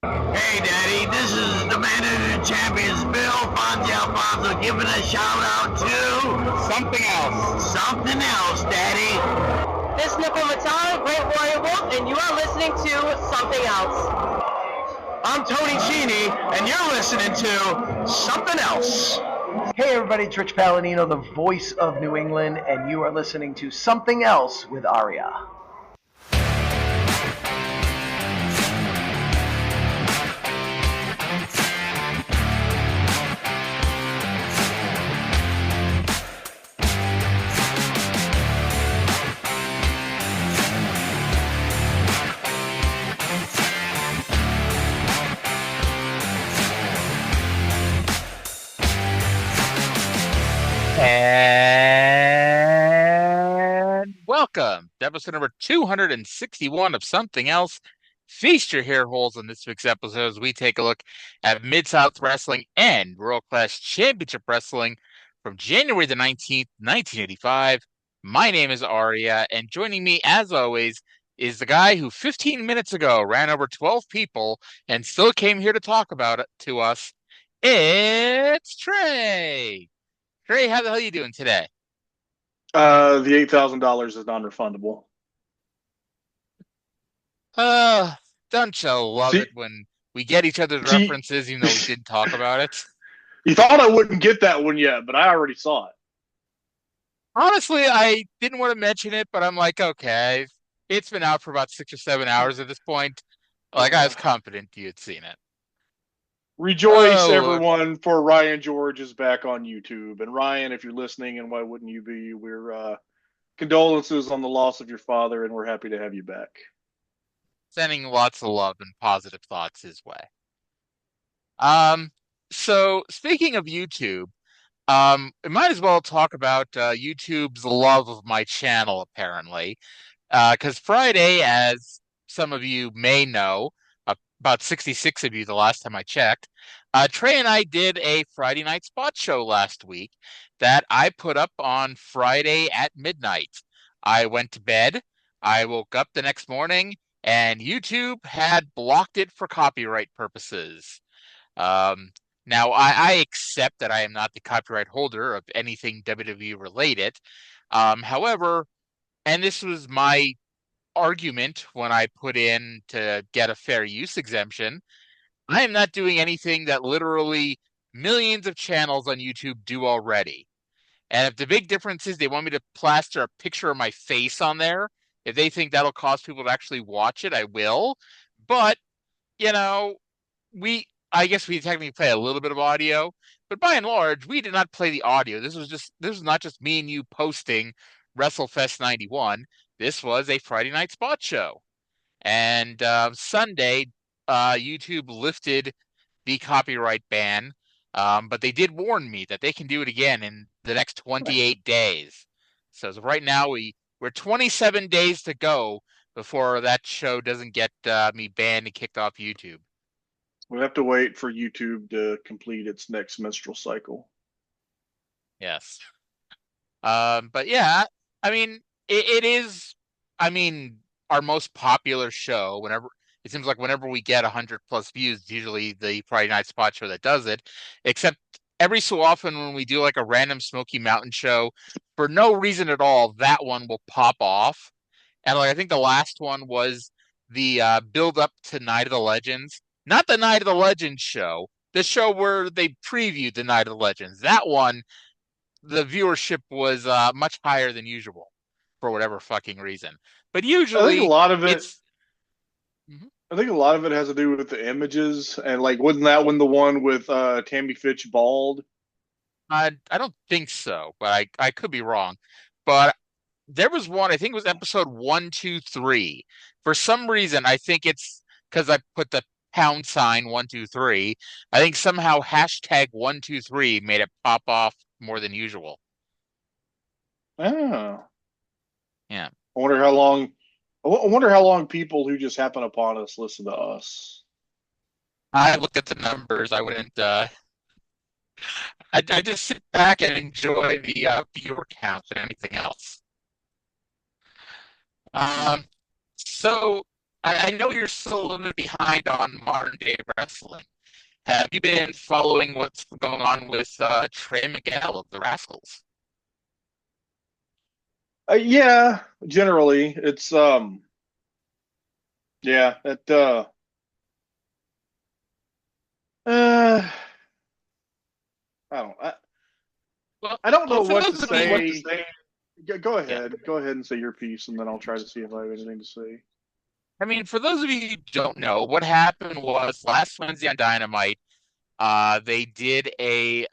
Hey, Daddy, this is the man of the champions, Bill Fonzie Alfonso, giving a shout out to Something else. something else, Daddy. This is Nickel Matano, Great Warrior Wolf, and you are listening to Something Else. I'm Tony Cini, and you're listening to Something Else. Hey everybody, it's Rich Palladino, the voice of New England, and you are listening to Something Else with Arya. And welcome to episode number 261 of Something Else. Feast your hair holes in this week's episode as we take a look at Mid-South Wrestling and World Class Championship Wrestling from January the 19th, 1985. My name is Arya, and joining me, as always, is the guy who 15 minutes ago ran over 12 people and still came here to talk about it to us. It's Trey. Trey, how the hell are you doing today? The $8,000 is non-refundable. Don't you love it when we get each other's references even though we didn't talk about it? You thought I wouldn't get that one yet, but I already saw it. Honestly, I didn't want to mention it, but I'm like, okay, it's been out for about 6 or 7 hours at this point. Like, I was confident you had seen it. Rejoice, everyone, for Ryan George is back on YouTube. And Ryan, if you're listening, and why wouldn't you be, we're condolences on the loss of your father, and we're happy to have you back. Sending lots of love and positive thoughts his way. So speaking of YouTube, I might as well talk about YouTube's love of my channel, apparently. Because Friday, as some of you may know, about 66 of you the last time I checked, Trey and I did a Friday night spot show last week that I put up on Friday at midnight. I went to bed, I woke up the next morning, and YouTube had blocked it for copyright purposes. Now, I accept that I am not the copyright holder of anything WWE related. However, and this was my argument when I put in to get a fair use exemption, I am not doing anything that literally millions of channels on YouTube do already. And if the big difference is they want me to plaster a picture of my face on there, if they think that'll cause people to actually watch it, I will. But, you know, I guess we technically play a little bit of audio, but by and large, we did not play the audio. This was not just me and you posting WrestleFest 91. This was a Friday night spot show. And Sunday, YouTube lifted the copyright ban, but they did warn me that they can do it again in the next 28 days. So as of right now, we're 27 days to go before that show doesn't get me banned and kicked off YouTube. We have to wait for YouTube to complete its next menstrual cycle. Yes. But yeah, I mean, it is, I mean, our most popular show. It seems like whenever we get 100 plus views, it's usually the Friday night spot show that does it. Except every so often when we do like a random Smoky Mountain show, for no reason at all, that one will pop off. And like I think the last one was the build up to Night of the Legends, not the Night of the Legends show, the show where they previewed the Night of the Legends. That one, the viewership was much higher than usual for whatever fucking reason. But usually, I think a lot of it. It's... Mm-hmm. I think a lot of it has to do with the images, and like, wasn't that one the one with Tammy Fitch bald? I don't think so, but I could be wrong. But there was one, I think it was episode 123. For some reason, I think it's because I put the pound sign 123. I think somehow hashtag 123 made it pop off more than usual. Oh. Yeah. I wonder how long people who just happen upon us listen to us. I look at the numbers. I wouldn't. I just sit back and enjoy the viewer counts and anything else. So I know you're still a little bit behind on modern day wrestling. Have you been following what's going on with Trey Miguel of the Rascals? Yeah, generally, it's yeah, uh, I don't, Well, I don't know for what to those of you, say. Go yeah, ahead, go ahead and say your piece, and then I'll try to see if I have anything to say. I mean, for those of you who don't know, what happened was last Wednesday on Dynamite, they did a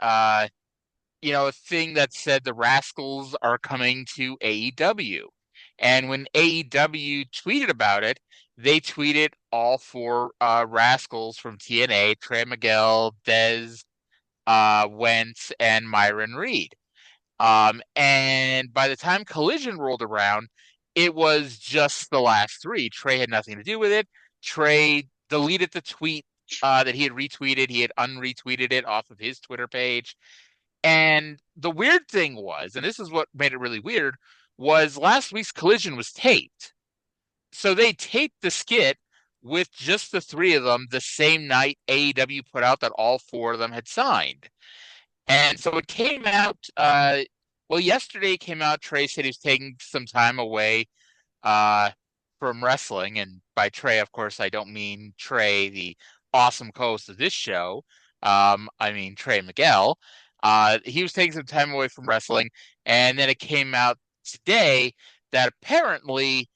thing that said the Rascals are coming to AEW. And when AEW tweeted about it, they tweeted all four Rascals from TNA, Trey Miguel, Dez, Wentz, and Myron Reed. And by the time Collision rolled around, it was just the last three. Trey had nothing to do with it. Trey deleted the tweet that he had retweeted. He had unretweeted it off of his Twitter page. And the weird thing was, and this is what made it really weird, was last week's Collision was taped. So they taped the skit with just the three of them the same night AEW put out that all four of them had signed. And so it came out, well, yesterday it came out. Trey said he was taking some time away uh, from wrestling. And by Trey, of course, I don't mean Trey, the awesome co-host of this show. I mean Trey Miguel. He was taking some time away from wrestling, and then it came out today that apparently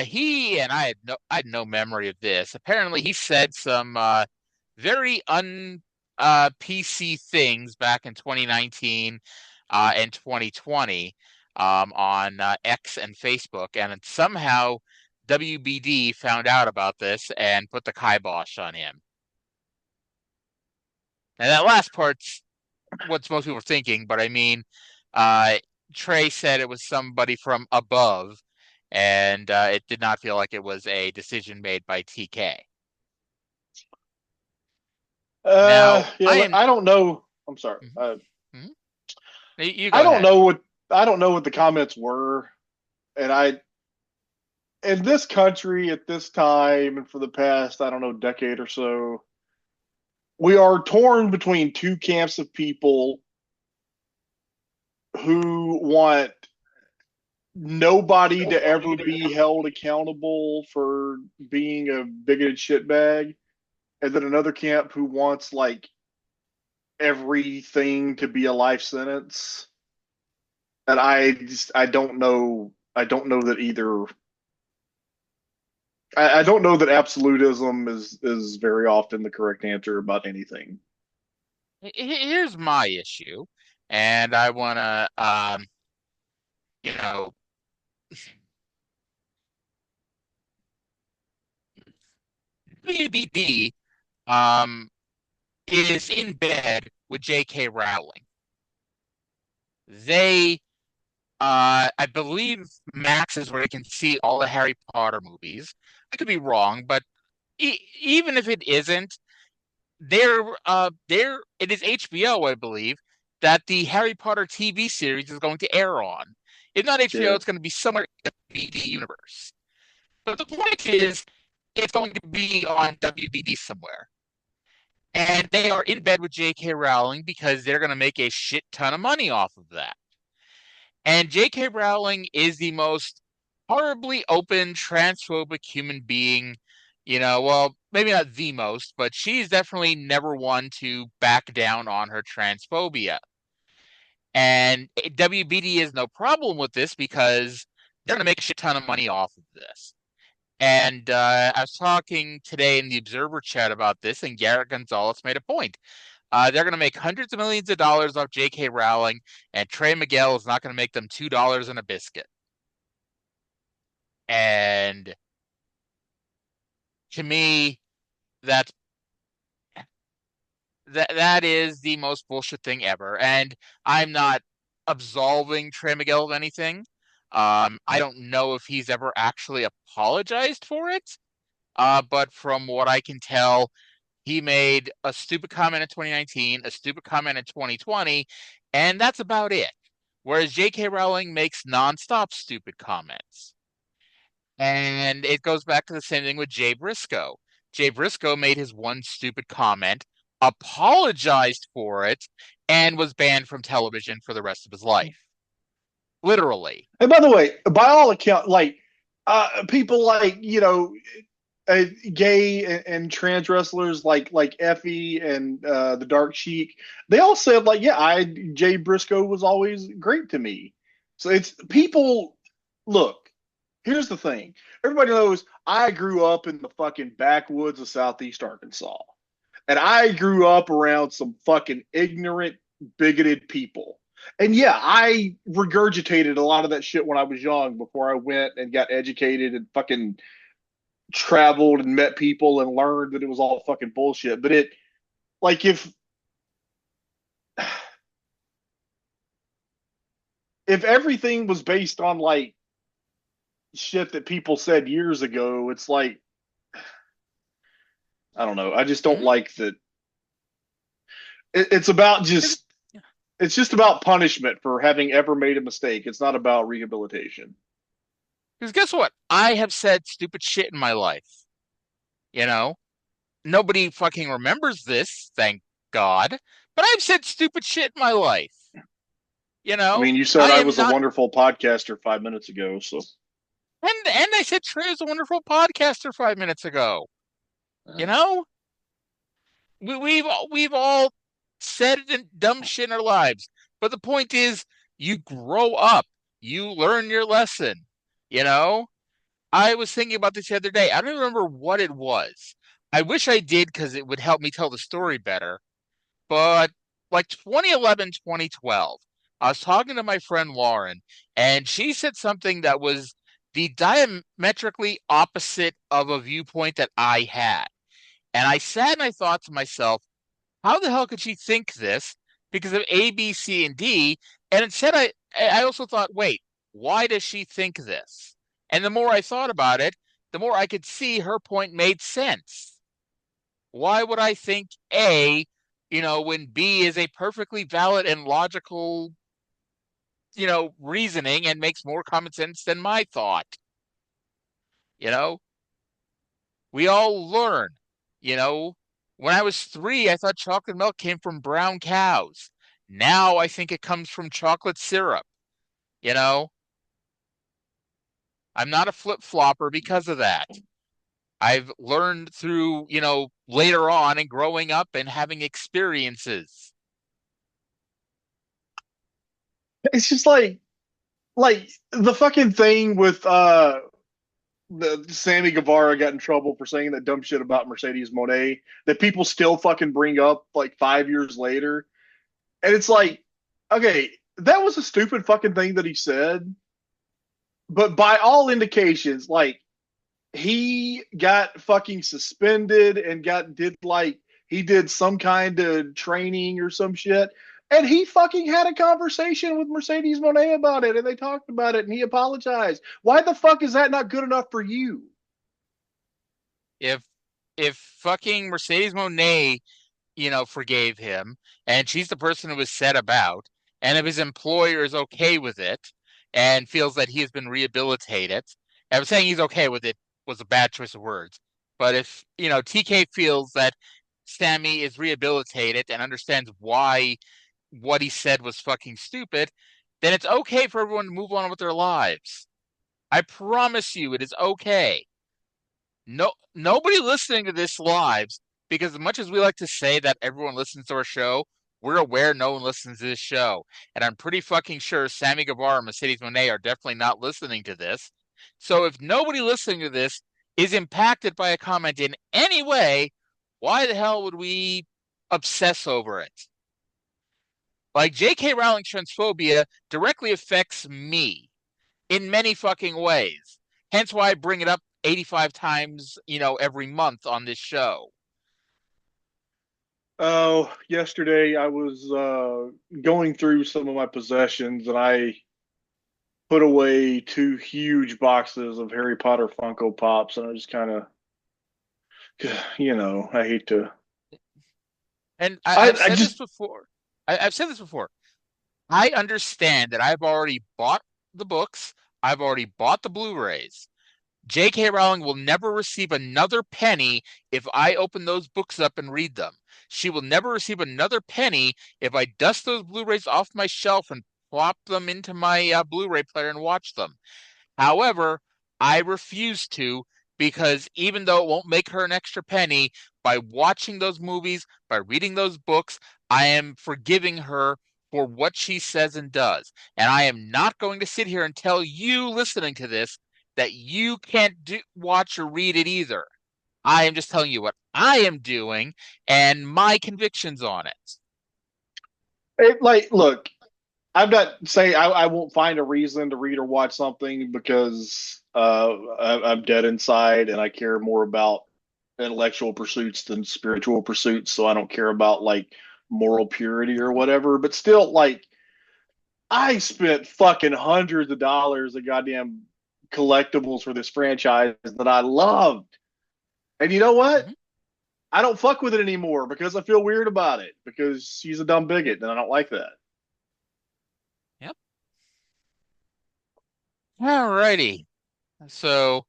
he and I had no memory of this. Apparently, he said some very un PC things back in 2019 and 2020 on X and Facebook, and somehow WBD found out about this and put the kibosh on him. And that last part's what most people are thinking, but I mean, uh, Trey said it was somebody from above, and it did not feel like it was a decision made by TK. Now, Yeah, I don't know. I'm sorry. Mhm, mhm. You I go don't ahead. know what the comments were, and in this country at this time and for the past, I don't know, decade or so, we are torn between two camps of people who want nobody to ever be held accountable for being a bigoted shitbag, and then another camp who wants like everything to be a life sentence. And I don't know, that either. I don't know that absolutism is very often the correct answer about anything. Here's my issue, and I want to, you know, WBD um, is in bed with J.K. Rowling. They, I believe Max is where you can see all the Harry Potter movies. I could be wrong, but even if it isn't, it is HBO, I believe, that the Harry Potter TV series is going to air on. If not HBO, Yeah. it's going to be somewhere in the WBD universe. But the point is, it's going to be on WBD somewhere. And they are in bed with J.K. Rowling because they're going to make a shit ton of money off of that. And J.K. Rowling is the most horribly open, transphobic human being. Well, maybe not the most, but she's definitely never one to back down on her transphobia. And WBD has no problem with this because they're going to make a shit ton of money off of this. And I was talking today in the Observer chat about this, and Garrett Gonzalez made a point. They're going to make hundreds of millions of dollars off J.K. Rowling, and Trey Miguel is not going to make them $2 in a biscuit. And to me, that that is the most bullshit thing ever. And I'm not absolving Trey Miguel of anything. I don't know if he's ever actually apologized for it. But from what I can tell, he made a stupid comment in 2019, a stupid comment in 2020, and that's about it. Whereas J.K. Rowling makes nonstop stupid comments. And it goes back to the same thing with Jay Briscoe. Jay Briscoe made his one stupid comment, apologized for it, and was banned from television for the rest of his life. Literally. And by the way, by all accounts, like people like gay and trans wrestlers like Effie and the Dark Sheik, they all said like, yeah, Jay Briscoe was always great to me. So it's people. Look, here's the thing. Everybody knows I grew up in the fucking backwoods of Southeast Arkansas, and I grew up around some fucking ignorant, bigoted people. And yeah, I regurgitated a lot of that shit when I was young before I went and got educated and fucking traveled and met people and learned that it was all fucking bullshit. But it, like, if everything was based on like shit that people said years ago, it's like, I don't know. I just don't like that. It's about just. It's just about punishment for having ever made a mistake. It's not about rehabilitation. Because guess what? I have said stupid shit in my life. You know? Nobody fucking remembers this, thank God. But I've said stupid shit in my life. You know? I mean, you said I was a wonderful podcaster 5 minutes ago, so. And I said Trey is a wonderful podcaster 5 minutes ago. You know? We've all said dumb shit in our lives. But the point is, you grow up. You learn your lesson. You know? I was thinking about this the other day. I don't remember what it was. I wish I did because it would help me tell the story better. But like 2011, 2012, I was talking to my friend Lauren, and she said something that was the diametrically opposite of a viewpoint that I had. And I sat and I thought to myself, how the hell could she think this? Because of A, B, C, and D. And instead, I also thought, wait, why does she think this? And the more I thought about it, the more I could see her point made sense. Why would I think A, when B is a perfectly valid and logical, reasoning and makes more common sense than my thought? We all learn, When I was 3, I thought chocolate milk came from brown cows. Now I think it comes from chocolate syrup. I'm not a flip-flopper because of that. I've learned through, later on and growing up and having experiences. It's just like the fucking thing with the Sammy Guevara got in trouble for saying that dumb shit about Mercedes Moné that people still fucking bring up like 5 years later. And it's like, okay, that was a stupid fucking thing that he said. But by all indications, like, he got fucking suspended and he did some kind of training or some shit. And he fucking had a conversation with Mercedes Moné about it, and they talked about it, and he apologized. Why the fuck is that not good enough for you? If fucking Mercedes Moné, forgave him, and she's the person who was said about, and if his employer is okay with it and feels that he has been rehabilitated, I'm saying he's okay with it was a bad choice of words. But if, TK feels that Sammy is rehabilitated and understands why what he said was fucking stupid, then it's okay for everyone to move on with their lives. I promise you it is okay. Nobody listening to this lives, because as much as we like to say that everyone listens to our show, we're aware no one listens to this show. And I'm pretty fucking sure Sammy Guevara and Mercedes Moné are definitely not listening to this. So if nobody listening to this is impacted by a comment in any way, why the hell would we obsess over it? Like, J.K. Rowling's transphobia directly affects me in many fucking ways. Hence why I bring it up 85 times, every month on this show. Oh, yesterday I was going through some of my possessions, and I put away 2 huge boxes of Harry Potter Funko Pops, and I just kind of, I hate to. And I've said this before. I've said this before. I understand that I've already bought the books. I've already bought the Blu-rays. J.K. Rowling will never receive another penny if I open those books up and read them. She will never receive another penny if I dust those Blu-rays off my shelf and plop them into my Blu-ray player and watch them. However, I refuse to, because even though it won't make her an extra penny, by watching those movies, by reading those books, I am forgiving her for what she says and does. And I am not going to sit here and tell you listening to this that you can't watch or read it either. I am just telling you what I am doing and my convictions on it. Look, I'm not saying I won't find a reason to read or watch something because I'm dead inside and I care more about intellectual pursuits than spiritual pursuits. So I don't care about like moral purity or whatever. But still, like, I spent fucking hundreds of dollars of goddamn collectibles for this franchise that I loved. And you know what? Mm-hmm. I don't fuck with it anymore because I feel weird about it because she's a dumb bigot and I don't like that. Yep. Alrighty. So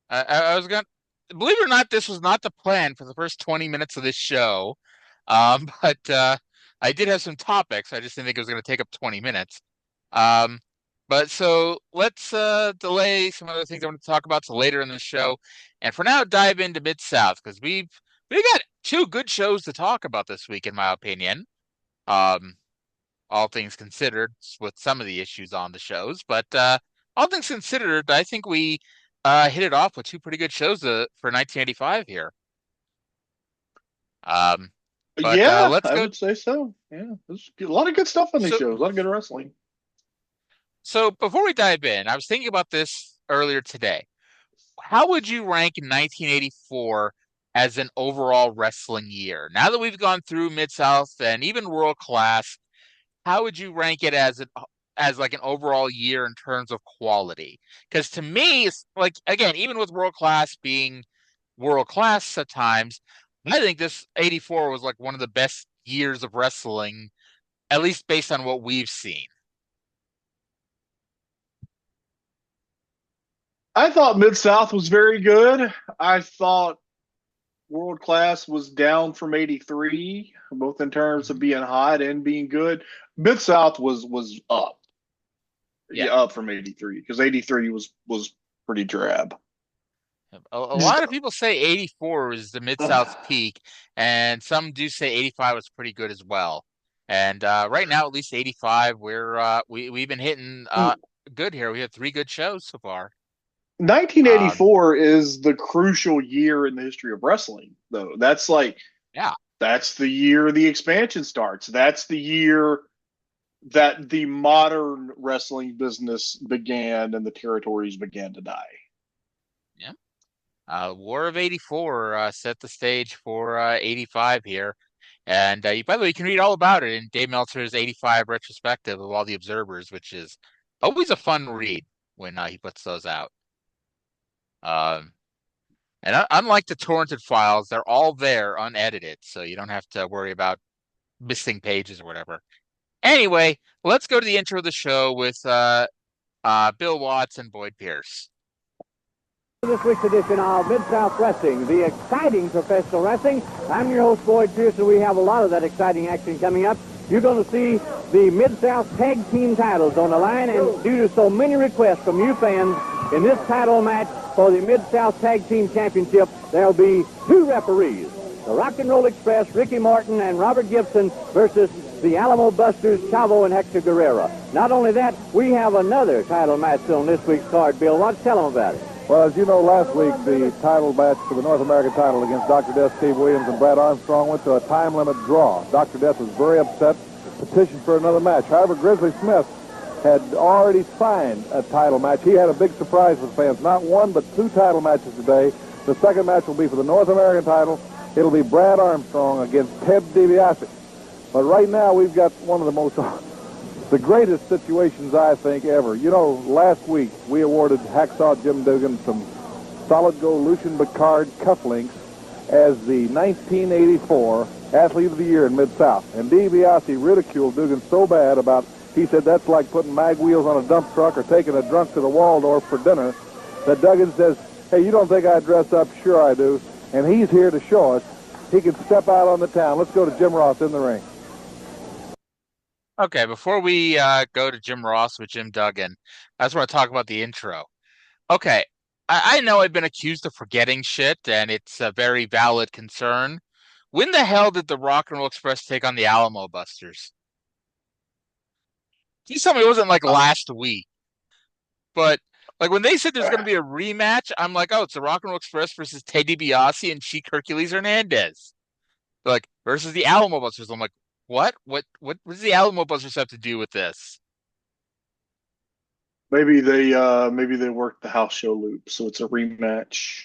I was going to, believe it or not, this was not the plan for the first 20 minutes of this show. But I did have some topics. I just didn't think it was going to take up 20 minutes. But so let's delay some other things I want to talk about to later in the show. And for now, dive into Mid-South because we got two good shows to talk about this week, in my opinion. All things considered, with some of the issues on the shows. But all things considered, I think we hit it off with two pretty good shows for 1985 here. But, yeah, let's go. I would say so. Yeah, there's a lot of good stuff on these shows. A lot of good wrestling. So before we dive in, I was thinking about this earlier today. How would you rank 1984 as an overall wrestling year? Now that we've gone through Mid-South and even World Class, how would you rank it as like an overall year in terms of quality? Because to me, it's like, again, even with World Class being World Class at times, I think this 84 was like one of the best years of wrestling, at least based on what we've seen. I thought Mid-South was very good. I thought World Class was down from 83, both in terms of being hot and being good. Mid-South was up. Yeah, up from 83, because 83 was pretty drab. A lot of people say 84 is the Mid-South peak, and some do say 85 was pretty good as well. And right now, at least 85, we've been hitting good here. We have 3 good shows so far. 1984 is the crucial year in the history of wrestling, though. That's like, yeah, that's the year the expansion starts. That's the year that the modern wrestling business began and the territories began to die. Yeah. War of 84 set the stage for 85 here. And by the way, you can read all about it in Dave Meltzer's 85 retrospective of all the observers, which is always a fun read when he puts those out. And unlike the torrented files, they're all there unedited, so you don't have to worry about missing pages or whatever. Anyway, let's go to the intro of the show with Bill Watts and Boyd Pierce. This week's edition of Mid-South Wrestling, the exciting professional wrestling. I'm your host, Boyd Pierce, and we have a lot of that exciting action coming up. You're going to see the Mid-South Tag Team titles on the line, and due to so many requests from you fans in this title match for the Mid-South Tag Team Championship, there'll be 2 referees. The Rock and Roll Express, Ricky Martin and Robert Gibson versus the Alamo Busters, Chavo and Hector Guerrero. Not only that, we have another title match on this week's card. Bill, tell them about it. Well, as you know, last week the title match for the North American title against Dr. Death, Steve Williams, and Brad Armstrong went to a time limit draw. Dr. Death was very upset, petitioned for another match. However, Grizzly Smith had already signed a title match. He had a big surprise for the fans. Not 1, but 2 title matches today. The second match will be for the North American title. It'll be Brad Armstrong against Ted DiBiase. But right now, we've got one of the greatest situations, I think, ever. You know, last week, we awarded Hacksaw Jim Duggan some Solid Gold Lucian Bacard cufflinks as the 1984 Athlete of the Year in Mid-South. And DiBiase ridiculed Duggan so bad about, he said that's like putting mag wheels on a dump truck or taking a drunk to the Waldorf for dinner. that Duggan says, hey, you don't think I dress up? Sure I do. And he's here to show us he can step out on the town. Let's go to Jim Ross in the ring. Okay, before we go to Jim Ross with Jim Duggan, I just want to talk about the intro. Okay, I know I've been accused of forgetting shit, and it's a very valid concern. When the hell did the Rock and Roll Express take on the Alamo Busters? Please tell me it wasn't like last week. But like when they said there's going to be a rematch, I'm like, oh, it's the Rock and Roll Express versus Ted DiBiase and Sheik Hercules Hernandez. They're like versus the Alamo Busters. I'm like, what? What does the Alamo Busters have to do with this? Maybe they worked the house show loop, so it's a rematch.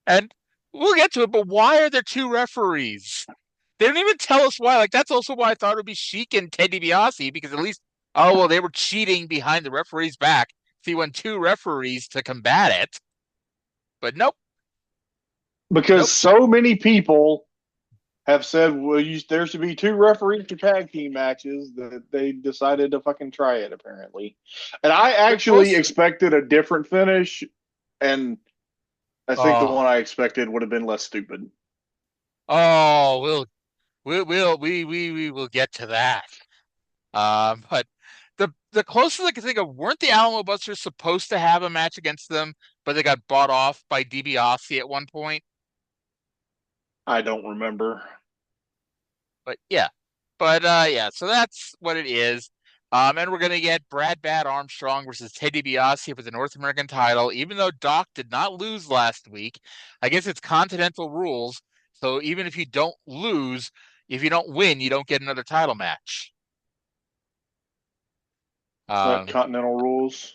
And we'll get to it, but why are there two referees? They don't even tell us why. Like that's also why I thought it would be Sheik and Ted DiBiase, because at least they were cheating behind the referee's back. So you want two referees to combat it. But nope. Because so many people have said, well, there should be two referees for tag team matches, that they decided to fucking try it, apparently. And I actually expected a different finish, and I think the one I expected would have been less stupid. Oh, we will get to that. But the closest I can think of, weren't the Alamo Busters supposed to have a match against them, but they got bought off by DiBiase at one point? I don't remember. But yeah. So that's what it is. And we're gonna get Brad Armstrong versus Ted DiBiase for the North American title. Even though Doc did not lose last week, I guess it's continental rules. So even if you don't lose, if you don't win, you don't get another title match. Is that continental rules?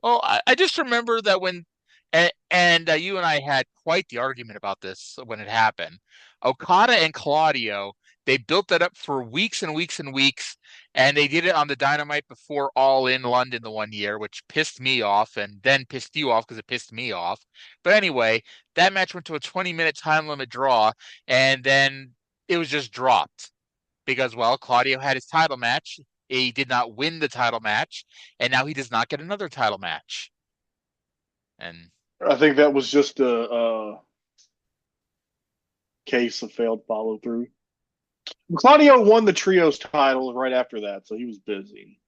Well, I just remember that when, and you and I had quite the argument about this when it happened. Okada and Claudio, they built that up for weeks and weeks and weeks, and they did it on the Dynamite before All In London the one year, which pissed me off, and then pissed you off because it pissed me off. But anyway, that match went to a 20-minute time limit draw, and then it was just dropped because, well, Claudio had his title match. He did not win the title match, and now he does not get another title match. And I think that was just a case of failed follow through. Claudio won the trios title right after that, so he was busy.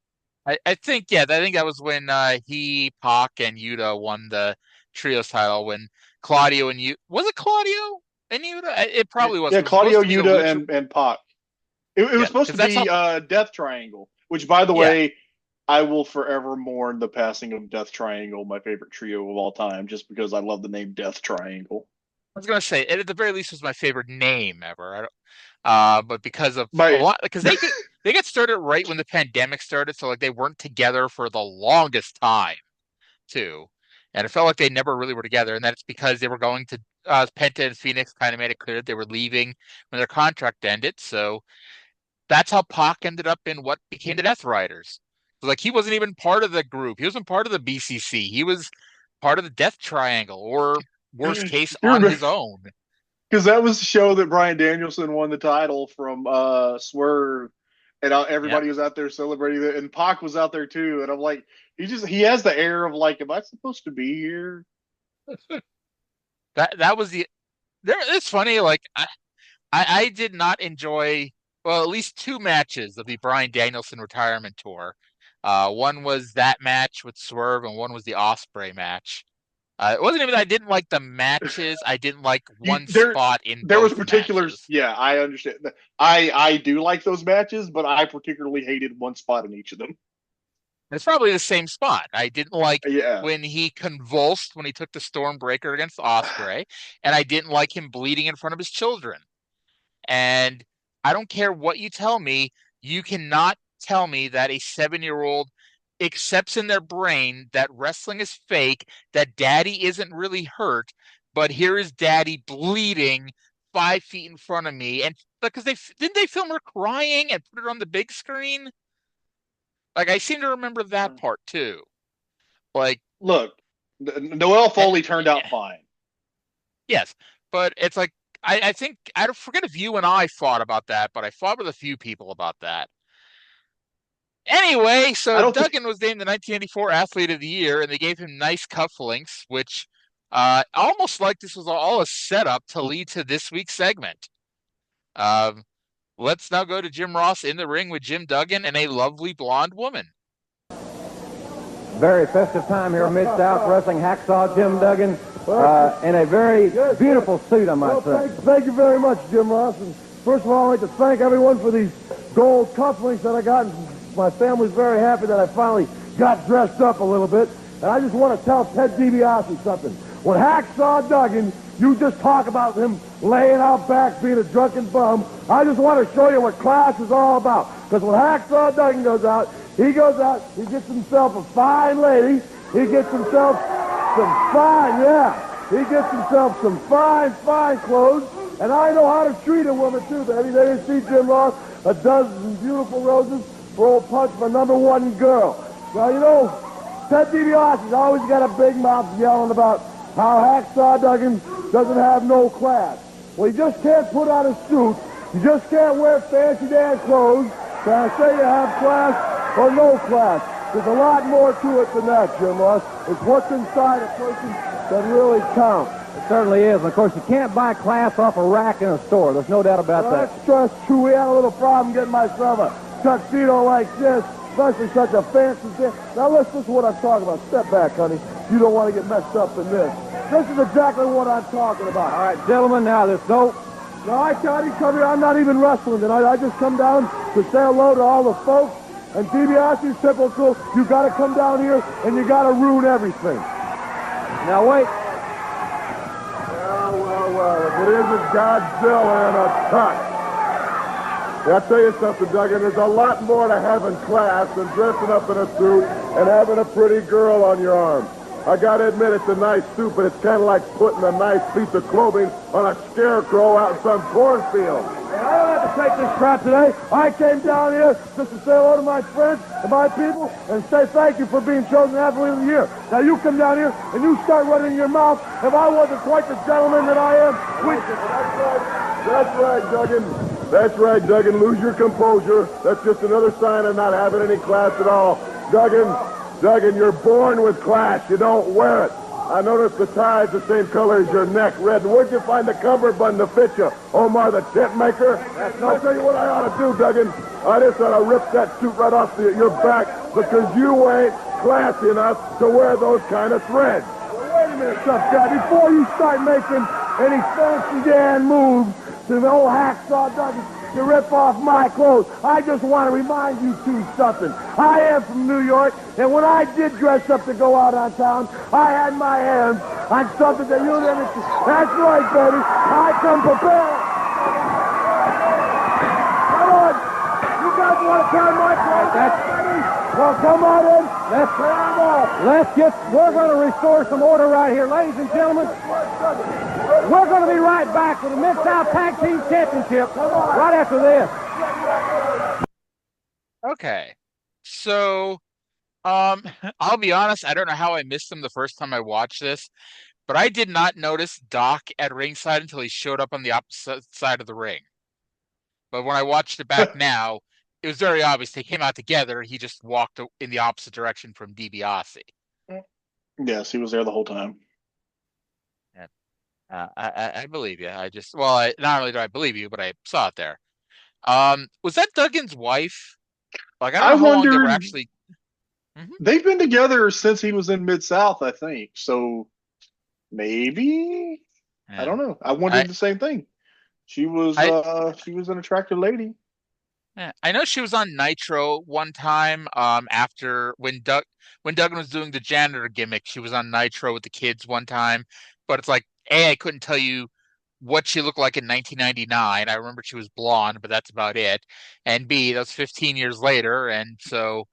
I think that was when he, Pac, and Yuta won the trios title. When Claudio and was it Claudio and Yuta? It probably was. Yeah, Claudio, Yuta, and Pac. It was supposed to be Death Triangle, which, by the way, I will forever mourn the passing of Death Triangle, my favorite trio of all time, just because I love the name Death Triangle. I was gonna say, it at the very least was my favorite name ever. But because of a lot, because they got started right when the pandemic started, so like they weren't together for the longest time, too, and it felt like they never really were together, and that's because they were going to Penta and Phoenix kind of made it clear that they were leaving when their contract ended, so that's how Pac ended up in what became the Death Riders. So like he wasn't even part of the group, he wasn't part of the BCC, he was part of the Death Triangle, or worst case, on his own. Because that was the show that Bryan Danielson won the title from Swerve, and everybody was out there celebrating it, and Pac was out there too. And I'm like, he has the air of like, am I supposed to be here? That was it's funny. Like I did not enjoy at least two matches of the Bryan Danielson retirement tour. One was that match with Swerve, and one was the Ospreay match. It wasn't even that I didn't like the matches. I didn't like one spot in there both was particulars. Matches. Yeah, I understand. I do like those matches, but I particularly hated one spot in each of them. It's probably the same spot. I didn't like when he convulsed when he took the Stormbreaker against Ospreay, and I didn't like him bleeding in front of his children. And I don't care what you tell me, you cannot tell me that a 7-year-old accepts in their brain that wrestling is fake, that daddy isn't really hurt, but here is daddy bleeding 5 feet in front of me. And because didn't they film her crying and put it on the big screen? Like, I seem to remember that part too. Like, look, Noelle Foley turned out fine. Yes, but it's like, I think, I forget if you and I fought about that, but I fought with a few people about that. Anyway, so don't think- Duggan was named the 1984 Athlete of the Year, and they gave him nice cufflinks, which almost like this was all a setup to lead to this week's segment. Let's now go to Jim Ross in the ring with Jim Duggan and a lovely blonde woman. Very festive time here in Mid-South Wrestling. Hacksaw Jim Duggan in a very beautiful suit, I might say. Thank you very much, Jim Ross. And first of all, I'd like to thank everyone for these gold cufflinks that I got. My family's very happy that I finally got dressed up a little bit. And I just want to tell Ted DiBiase something. When Hacksaw Duggan, you just talk about him laying out back, being a drunken bum. I just want to show you what class is all about. Because when Hacksaw Duggan goes out, he gets himself a fine lady. He gets himself he gets himself some fine clothes. And I know how to treat a woman, too, baby. They didn't see Jim Ross a dozen beautiful roses for old Punch, my number one girl. Well, you know, Ted DiBiase's always got a big mouth yelling about how Hacksaw Duggan doesn't have no class. Well, you just can't put on a suit. You just can't wear fancy damn clothes. Can I say you have class or no class? There's a lot more to it than that, Jim Ross. It's what's inside a person that really counts. It certainly is. And of course, you can't buy class off a rack in a store. There's no doubt about that. That's just true. We had a little problem getting myself a tuxedo like this, especially such a fancy thing. Now listen to what I'm talking about. Step back, honey. You don't want to get messed up in this. This is exactly what I'm talking about. All right, gentlemen, now there's no... No, I can't come here. I'm not even wrestling tonight. I just come down to say hello to all the folks. And DiBiase's typical, you got to come down here and you got to ruin everything. Now, wait. Well, if it isn't Godzilla in a tux. I'll tell you something, Duggan. There's a lot more to having class than dressing up in a suit and having a pretty girl on your arm. I gotta admit, it's a nice suit, but it's kind of like putting a nice piece of clothing on a scarecrow out in some cornfield. And I don't have to take this crap today. I came down here just to say hello to my friends and my people and say thank you for being chosen Athlete of the Year. Now you come down here and you start running your mouth. If I wasn't quite the gentleman that I am, That's right, Duggan. That's right, Duggan. Lose your composure. That's just another sign of not having any class at all. Duggan, you're born with class. You don't wear it. I noticed the tie's the same color as your neck, red. Where'd you find the cummerbund to fit you? Omar the tent maker? I'll tell you what I ought to do, Duggan. I just ought to rip that suit right off your back because you ain't classy enough to wear those kind of threads. Well, wait a minute, tough guy. Before you start making any fancy damn moves to the old Hacksaw Duggan to rip off my clothes, I just want to remind you two something. I am from New York, and when I did dress up to go out on town, I had my hands on something that you didn't. That's right, baby. I come prepared. Come on. You guys want to turn my clothes? Well, come on in. Let's turn them off. We're going to restore some order right here. Ladies and gentlemen, we're going to be right back with the Mid-South Tag Team Championship right after this. Okay. So, I'll be honest, I don't know how I missed him the first time I watched this, but I did not notice Doc at ringside until he showed up on the opposite side of the ring. But when I watched it back now, it was very obvious they came out together. He just walked in the opposite direction from DiBiase. Yes, he was there the whole time. I believe you. Not only do I believe you, but I saw it there. Was that Duggan's wife? Like, I don't know how long they were actually. Mm-hmm. They've been together since he was in Mid-South, I think. So maybe I don't know. I wondered the same thing. She was an attractive lady. Yeah, I know she was on Nitro one time. After when Duggan was doing the janitor gimmick, she was on Nitro with the kids one time. But it's like, A, I couldn't tell you what she looked like in 1999. I remember she was blonde, but that's about it. And B, that was 15 years later, and so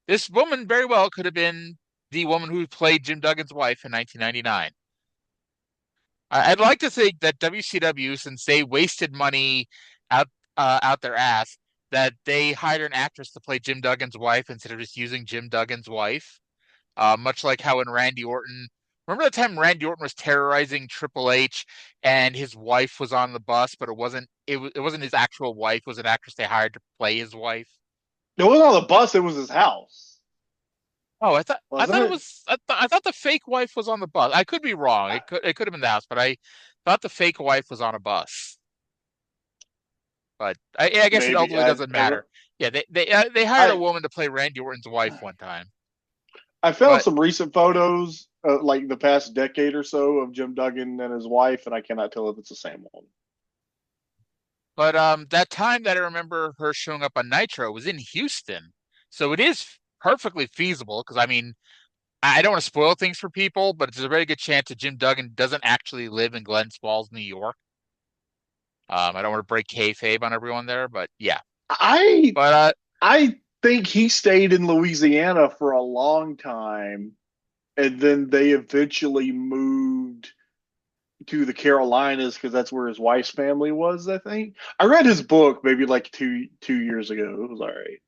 this woman very well could have been the woman who played Jim Duggan's wife in 1999. I'd like to think that WCW, since they wasted money out their ass, that they hired an actress to play Jim Duggan's wife instead of just using Jim Duggan's wife. Much like how in Randy Orton, remember the time Randy Orton was terrorizing Triple H and his wife was on the bus, but it wasn't his actual wife, it was an actress they hired to play his wife. It wasn't on the bus. It was his house. Oh, I thought Wasn't it it? was. I thought the fake wife was on the bus. I could be wrong. It could have been the house, but I thought the fake wife was on a bus. But I guess it Maybe. ultimately doesn't matter. Yeah, they hired a woman to play Randy Orton's wife one time. I found But some recent photos, like the past decade or so, of Jim Duggan and his wife, and I cannot tell if it's the same one. that time that I remember her showing up on Nitro was in Houston, so it is perfectly feasible. Because I mean, I don't want to spoil things for people, but it's a very good chance that Jim Duggan doesn't actually live in Glens Falls, New York. I don't want to break kayfabe on everyone there, but yeah. But I think he stayed in Louisiana for a long time, and then they eventually moved to the Carolinas because that's where his wife's family was. I think I read his book maybe like two years ago. It was all right.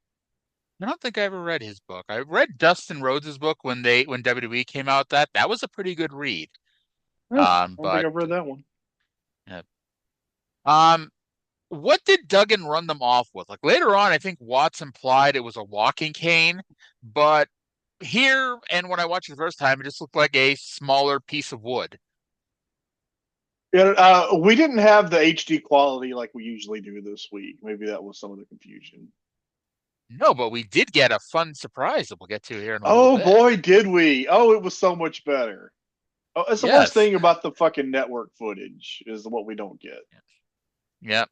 I don't think I ever read his book. I read Dustin Rhodes' book when WWE came out. That was a pretty good read. I don't think But I've read that one. yeah. What did Duggan run them off with? Like later on, I think Watts implied it was a walking cane, but here and when I watched it the first time, it just looked like a smaller piece of wood. Yeah, we didn't have the HD quality like we usually do this week. Maybe that was some of the confusion. No, but we did get a fun surprise that we'll get to here in a Oh little bit. boy, did we! Oh, it was so much better. Oh, it's the worst thing about the fucking network footage is what we don't get. Yep.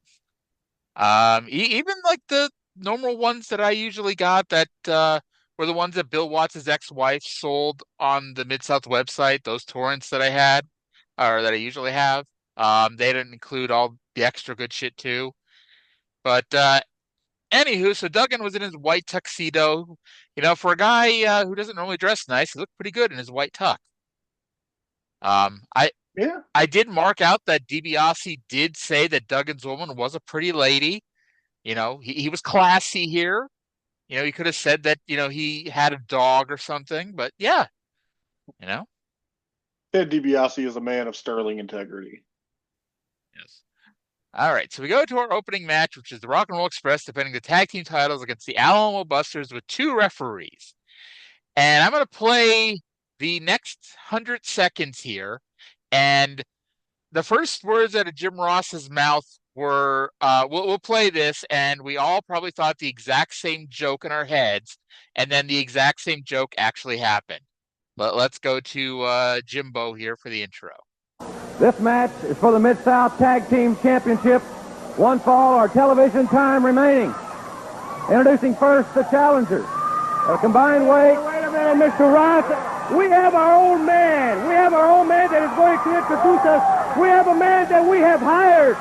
Even like the normal ones that I usually got that were the ones that Bill Watts' ex-wife sold on the Mid-South website, those torrents that I had, or that I usually have. They didn't include all the extra good shit too. But anywho, so Duggan was in his white tuxedo. You know, for a guy who doesn't normally dress nice, he looked pretty good in his white tux. I Yeah. I did mark out that DiBiase did say that Duggan's woman was a pretty lady. You know, he was classy here. You know, he could have said that, you know, he had a dog or something, but yeah, you know. Ted DiBiase is a man of sterling integrity. Yes. All right, so we go to our opening match, which is the Rock and Roll Express defending the tag team titles against the Alamo Busters with 2 referees. And I'm going to play the next 100 seconds here. And the first words out of Jim Ross's mouth were, we'll play this, and we all probably thought the exact same joke in our heads, and then the exact same joke actually happened. But let's go to Jimbo here for the intro. This match is for the Mid-South Tag Team Championship. One fall or television time remaining. Introducing first the challengers. A combined weight. Wait a minute, Mr. Ross. We have our own man. We have our own man that is going to introduce us. We have a man that we have hired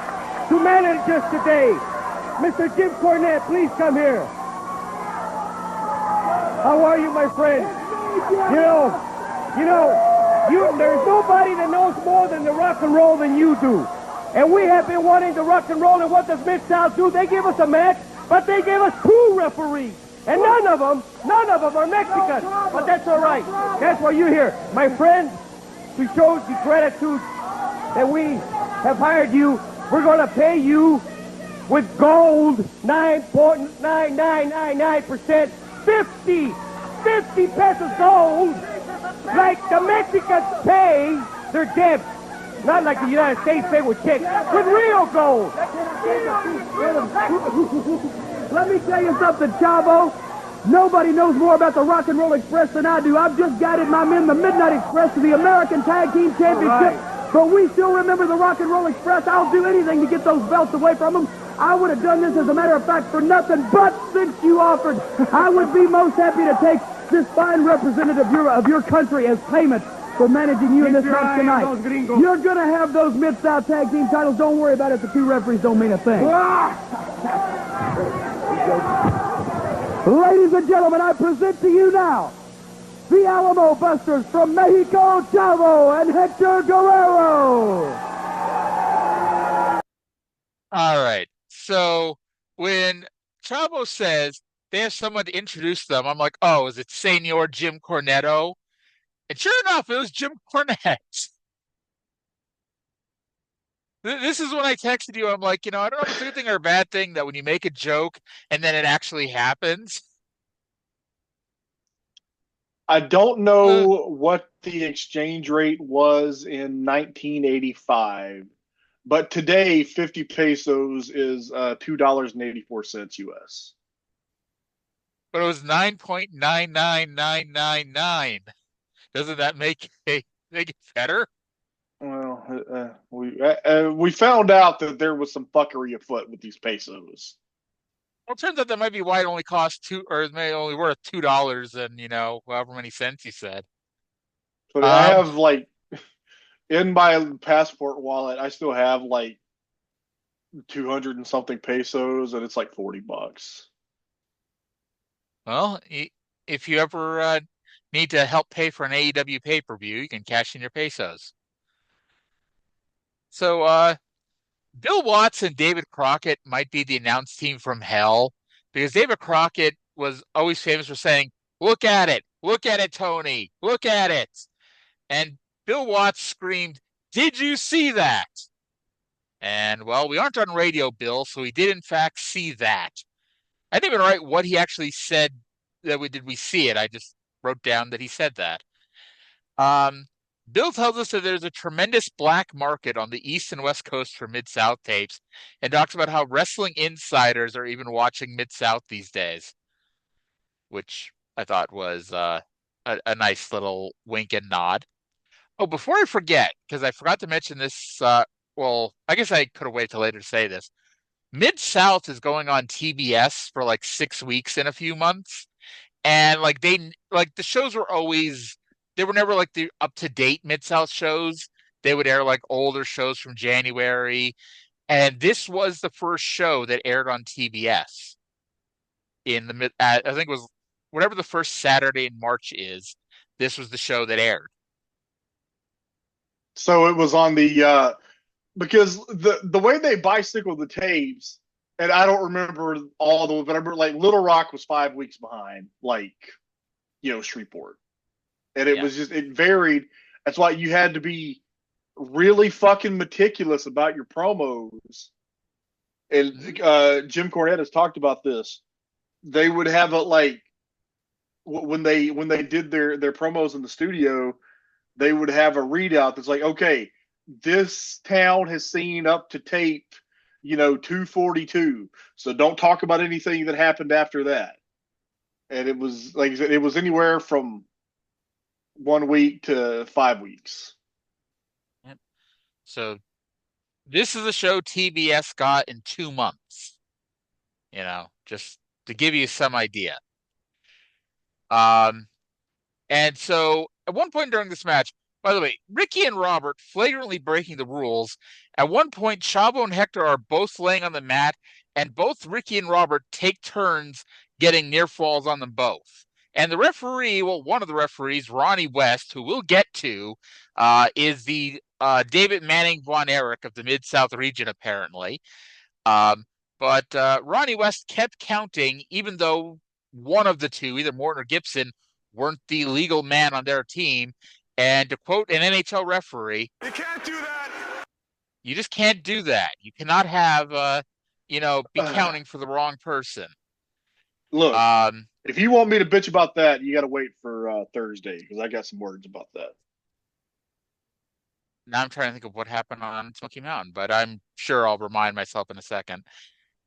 to manage us today. Mr. Jim Cornette, please come here. How are you, my friend? There's nobody that knows more than the rock and roll than you do. And we have been wanting to rock and roll, and what does Mid-South do? They give us a match, but they gave us 2 referees. And none of them are Mexican. But that's all right. That's why you're here. My friend, to show the gratitude that we have hired you, we're going to pay you with gold, 9.9999%, 50 pesos gold, like the Mexicans pay their debts. Not like the United States pay with checks, with real gold. Let me tell you something, Chavo. Nobody knows more about the Rock and Roll Express than I do. I've just guided my men, the Midnight Express, to the American Tag Team Championship. Right. But we still remember the Rock and Roll Express. I'll do anything to get those belts away from them. I would have done this, as a matter of fact, for nothing. But since you offered, I would be most happy to take this fine representative of your country as payment for managing you in this match tonight. You're going to have those Mid-South Tag Team titles. Don't worry about it. The 2 referees don't mean a thing. Ladies and gentlemen, I present to you now the Alamo Busters from Mexico, Chavo and Hector Guerrero. All right. So when Chavo says they have someone to introduce them, I'm like, oh, is it Senor Jim Cornetto? And sure enough, it was Jim Cornette. This is when I texted you. I'm like, I don't know if it's a good thing or a bad thing that when you make a joke and then it actually happens. I don't know what the exchange rate was in 1985, but today 50 pesos is $2.84 US. But it was 9.99999. Doesn't that make it better? Well, we found out that there was some fuckery afoot with these pesos. Well, it turns out that might be why it only cost it may only worth $2 and however many cents you said. But I have in my passport wallet, I still have 200 and something pesos, and it's like $40. Well, if you ever need to help pay for an AEW pay-per-view, you can cash in your pesos. So, Bill Watts and David Crockett might be the announce team from hell, because David Crockett was always famous for saying, "Look at it, Tony, look at it," and Bill Watts screamed, "Did you see that?" And well, we aren't on radio, Bill, so we did in fact see that. I didn't even write what he actually said that we see it. I just wrote down that he said that. Bill tells us that there's a tremendous black market on the East and West Coast for Mid-South tapes and talks about how wrestling insiders are even watching Mid-South these days, which I thought was a nice little wink and nod. Oh, before I forget, because I forgot to mention this, well, I guess I could have waited till later to say this. Mid-South is going on TBS for 6 weeks in a few months. And the shows were always, they were never the up-to-date Mid-South shows. They would air older shows from January. And this was the first show that aired on TBS I think it was whatever the first Saturday in March is. This was the show that aired. So it was on the because the way they bicycle the tapes, and I don't remember all the, but I remember Little Rock was 5 weeks behind, Shreveport, and it was just, it varied. That's why you had to be really fucking meticulous about your promos. And Jim Cornette has talked about this. They would have it when they did their promos in the studio, they would have a readout that's okay, this town has seen up to tape, 242. So don't talk about anything that happened after that. And it was like I said, it was anywhere from 1 week to 5 weeks. Yep. So this is a show TBS got in 2 months. Just to give you some idea. And so at one point during this match, by the way, Ricky and Robert flagrantly breaking the rules. At one point, Chavo and Hector are both laying on the mat, and both Ricky and Robert take turns getting near falls on them both. And the referee, well, one of the referees, Ronnie West, who we'll get to, is the David Manning Von Erich of the Mid-South region, apparently. But Ronnie West kept counting, even though one of the two, either Morton or Gibson, weren't the legal man on their team. And to quote an NHL referee, "You can't do that. You just can't do that. You cannot have, be counting for the wrong person." Look, if you want me to bitch about that, you got to wait for Thursday, because I got some words about that. Now I'm trying to think of what happened on Smoky Mountain, but I'm sure I'll remind myself in a second.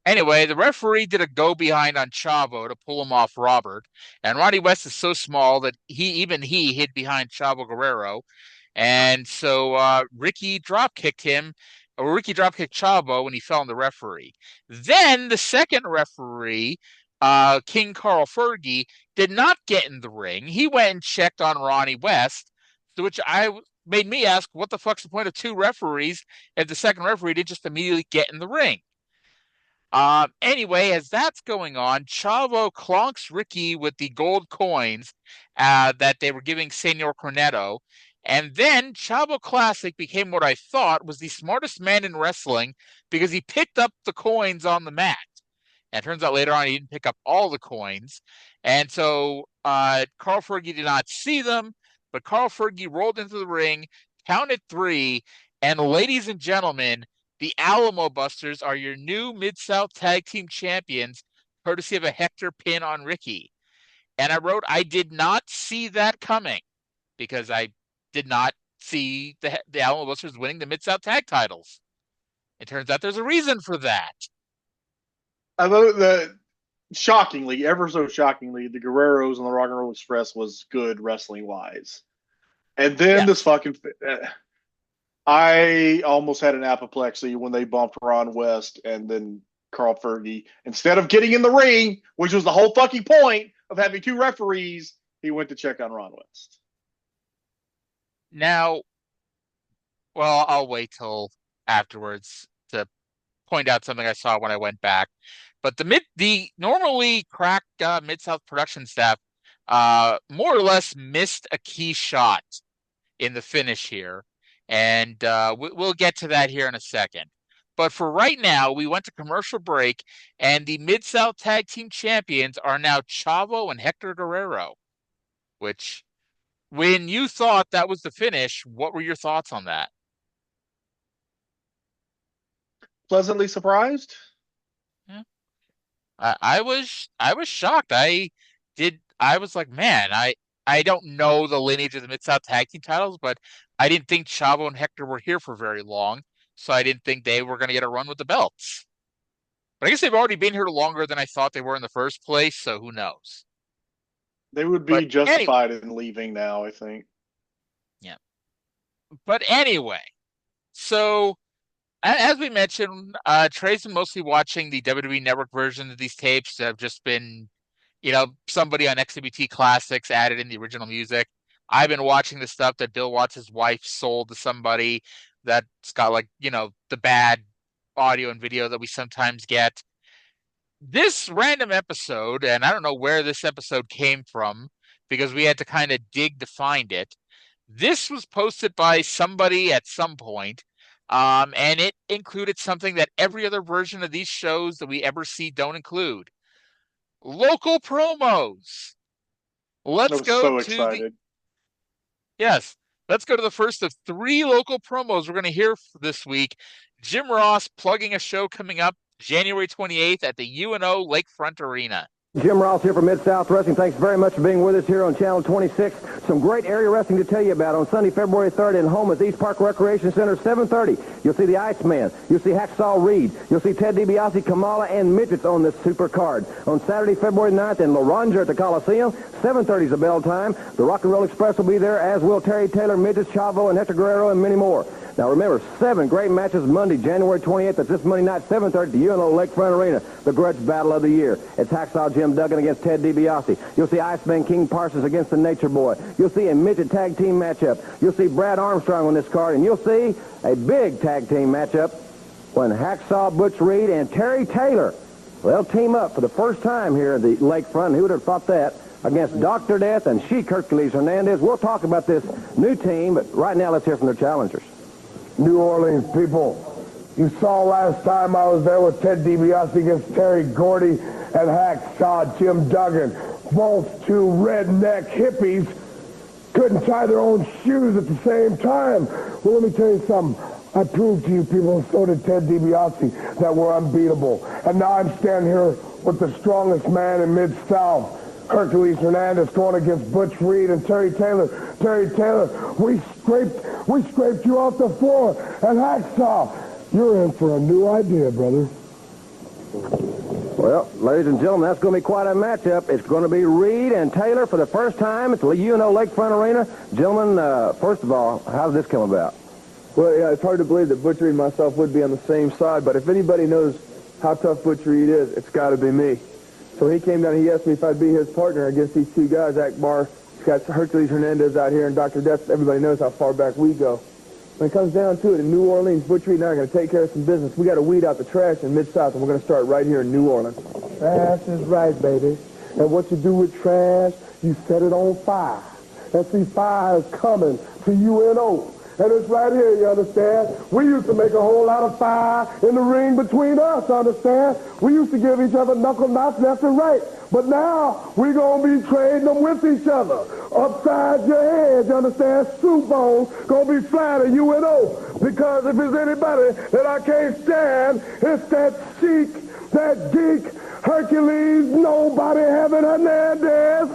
Anyway, the referee did a go behind on Chavo to pull him off Robert, and Ronnie West is so small that he hid behind Chavo Guerrero, and so Ricky dropkicked Chavo when he fell on the referee. Then the second referee, King Carl Fergie, did not get in the ring. He went and checked on Ronnie West, to which made me ask, what the fuck's the point of two referees if the second referee did just immediately get in the ring? Anyway, as that's going on, Chavo clonks Ricky with the gold coins that they were giving Senor Cornetto. And then Chavo Classic became what I thought was the smartest man in wrestling, because he picked up the coins on the mat. And it turns out later on he didn't pick up all the coins. And so Carl Fergie did not see them, but Carl Fergie rolled into the ring, counted 3, and ladies and gentlemen, the Alamo Busters are your new Mid-South Tag Team Champions, courtesy of a Hector pin on Ricky. And I wrote, I did not see that coming, because I did not see the Alamo Busters winning the Mid-South Tag titles. It turns out there's a reason for that. I thought that, shockingly, ever so shockingly, the Guerreros and the Rock and Roll Express was good wrestling-wise. And then this fucking... I almost had an apoplexy when they bumped Ron West and then Carl Fergie. Instead of getting in the ring, which was the whole fucking point of having two referees, he went to check on Ron West. Now, well, I'll wait till afterwards to point out something I saw when I went back. But the normally crack Mid-South production staff more or less missed a key shot in the finish here. And we'll get to that here in a second. But for right now, we went to commercial break, and the Mid-South Tag Team Champions are now Chavo and Hector Guerrero, which, when you thought that was the finish, what were your thoughts on that? Pleasantly surprised. Yeah. I was shocked. I was like, man, I don't know the lineage of the Mid-South Tag Team titles, but I didn't think Chavo and Hector were here for very long, so I didn't think they were going to get a run with the belts. But I guess they've already been here longer than I thought they were in the first place, so who knows? They would be justified in leaving now, I think. Yeah. But anyway, so as we mentioned, Trey's been mostly watching the WWE Network version of these tapes that have just been, somebody on XWT Classics added in the original music. I've been watching the stuff that Bill Watts' wife sold to somebody that's got the bad audio and video that we sometimes get. This random episode, and I don't know where this episode came from because we had to kind of dig to find it. This was posted by somebody at some point, and it included something that every other version of these shows that we ever see don't include. Local promos. Let's go to Yes, let's go to the first of 3 local promos we're going to hear this week. Jim Ross plugging a show coming up January 28th at the UNO Lakefront Arena. Jim Ross here from Mid-South Wrestling. Thanks very much for being with us here on Channel 26. Some great area wrestling to tell you about on Sunday, February 3rd in Homa's East Park Recreation Center, 7:30. You'll see the Iceman. You'll see Hacksaw Reed. You'll see Ted DiBiase, Kamala, and Midgets on this super card. On Saturday, February 9th in La Ronja at the Coliseum, 7:30 is the bell time. The Rock and Roll Express will be there, as will Terry Taylor, Midgets, Chavo, and Hector Guerrero, and many more. Now remember, 7 great matches Monday, January 28th. That's this Monday night, 7:30 at the UNO Lakefront Arena. The grudge battle of the year. It's Hacksaw Jim Duggan against Ted DiBiase. You'll see Iceman King Parsons against the Nature Boy. You'll see a midget tag team matchup. You'll see Brad Armstrong on this card. And you'll see a big tag team matchup when Hacksaw Butch Reed and Terry Taylor, they'll team up for the first time here at the Lakefront. Who would have thought that? Against Dr. Death and Sheik Hercules Hernandez. We'll talk about this new team, but right now let's hear from their challengers. New Orleans people, you saw last time I was there with Ted DiBiase against Terry Gordy and Hacksaw Jim Duggan. Both 2 redneck hippies couldn't tie their own shoes at the same time. Well, let me tell you something. I proved to you people, and so did Ted DiBiase, that we're unbeatable. And now I'm standing here with the strongest man in Mid-South, Hercules Hernandez, going against Butch Reed and Terry Taylor. Terry Taylor, we scraped you off the floor. And Hacksaw, you're in for a new idea, brother. Well, ladies and gentlemen, that's going to be quite a matchup. It's going to be Reed and Taylor for the first time at the UNO Lakefront Arena. Gentlemen, first of all, how did this come about? Well, yeah, it's hard to believe that Butch Reed and myself would be on the same side, but if anybody knows how tough Butch Reed is, it's got to be me. So he came down and he asked me if I'd be his partner against these 2 guys, Akbar. He's got Hercules Hernandez out here and Dr. Death. Everybody knows how far back we go. When it comes down to it, in New Orleans, Butch Reed and I are going to take care of some business. We got to weed out the trash in Mid-South, and we're going to start right here in New Orleans. Trash is right, baby. And what you do with trash, you set it on fire. And see, fire is coming to UNO. And it's right here, you understand? We used to make a whole lot of fire in the ring between us, understand? We used to give each other knuckle knocks left and right. But now, we're going to be trading them with each other. Upside your head, you understand? Soup bones going to be flying at UNO. Because if there's anybody that I can't stand, it's that Sheik, that geek, Hercules, nobody having Hernandez,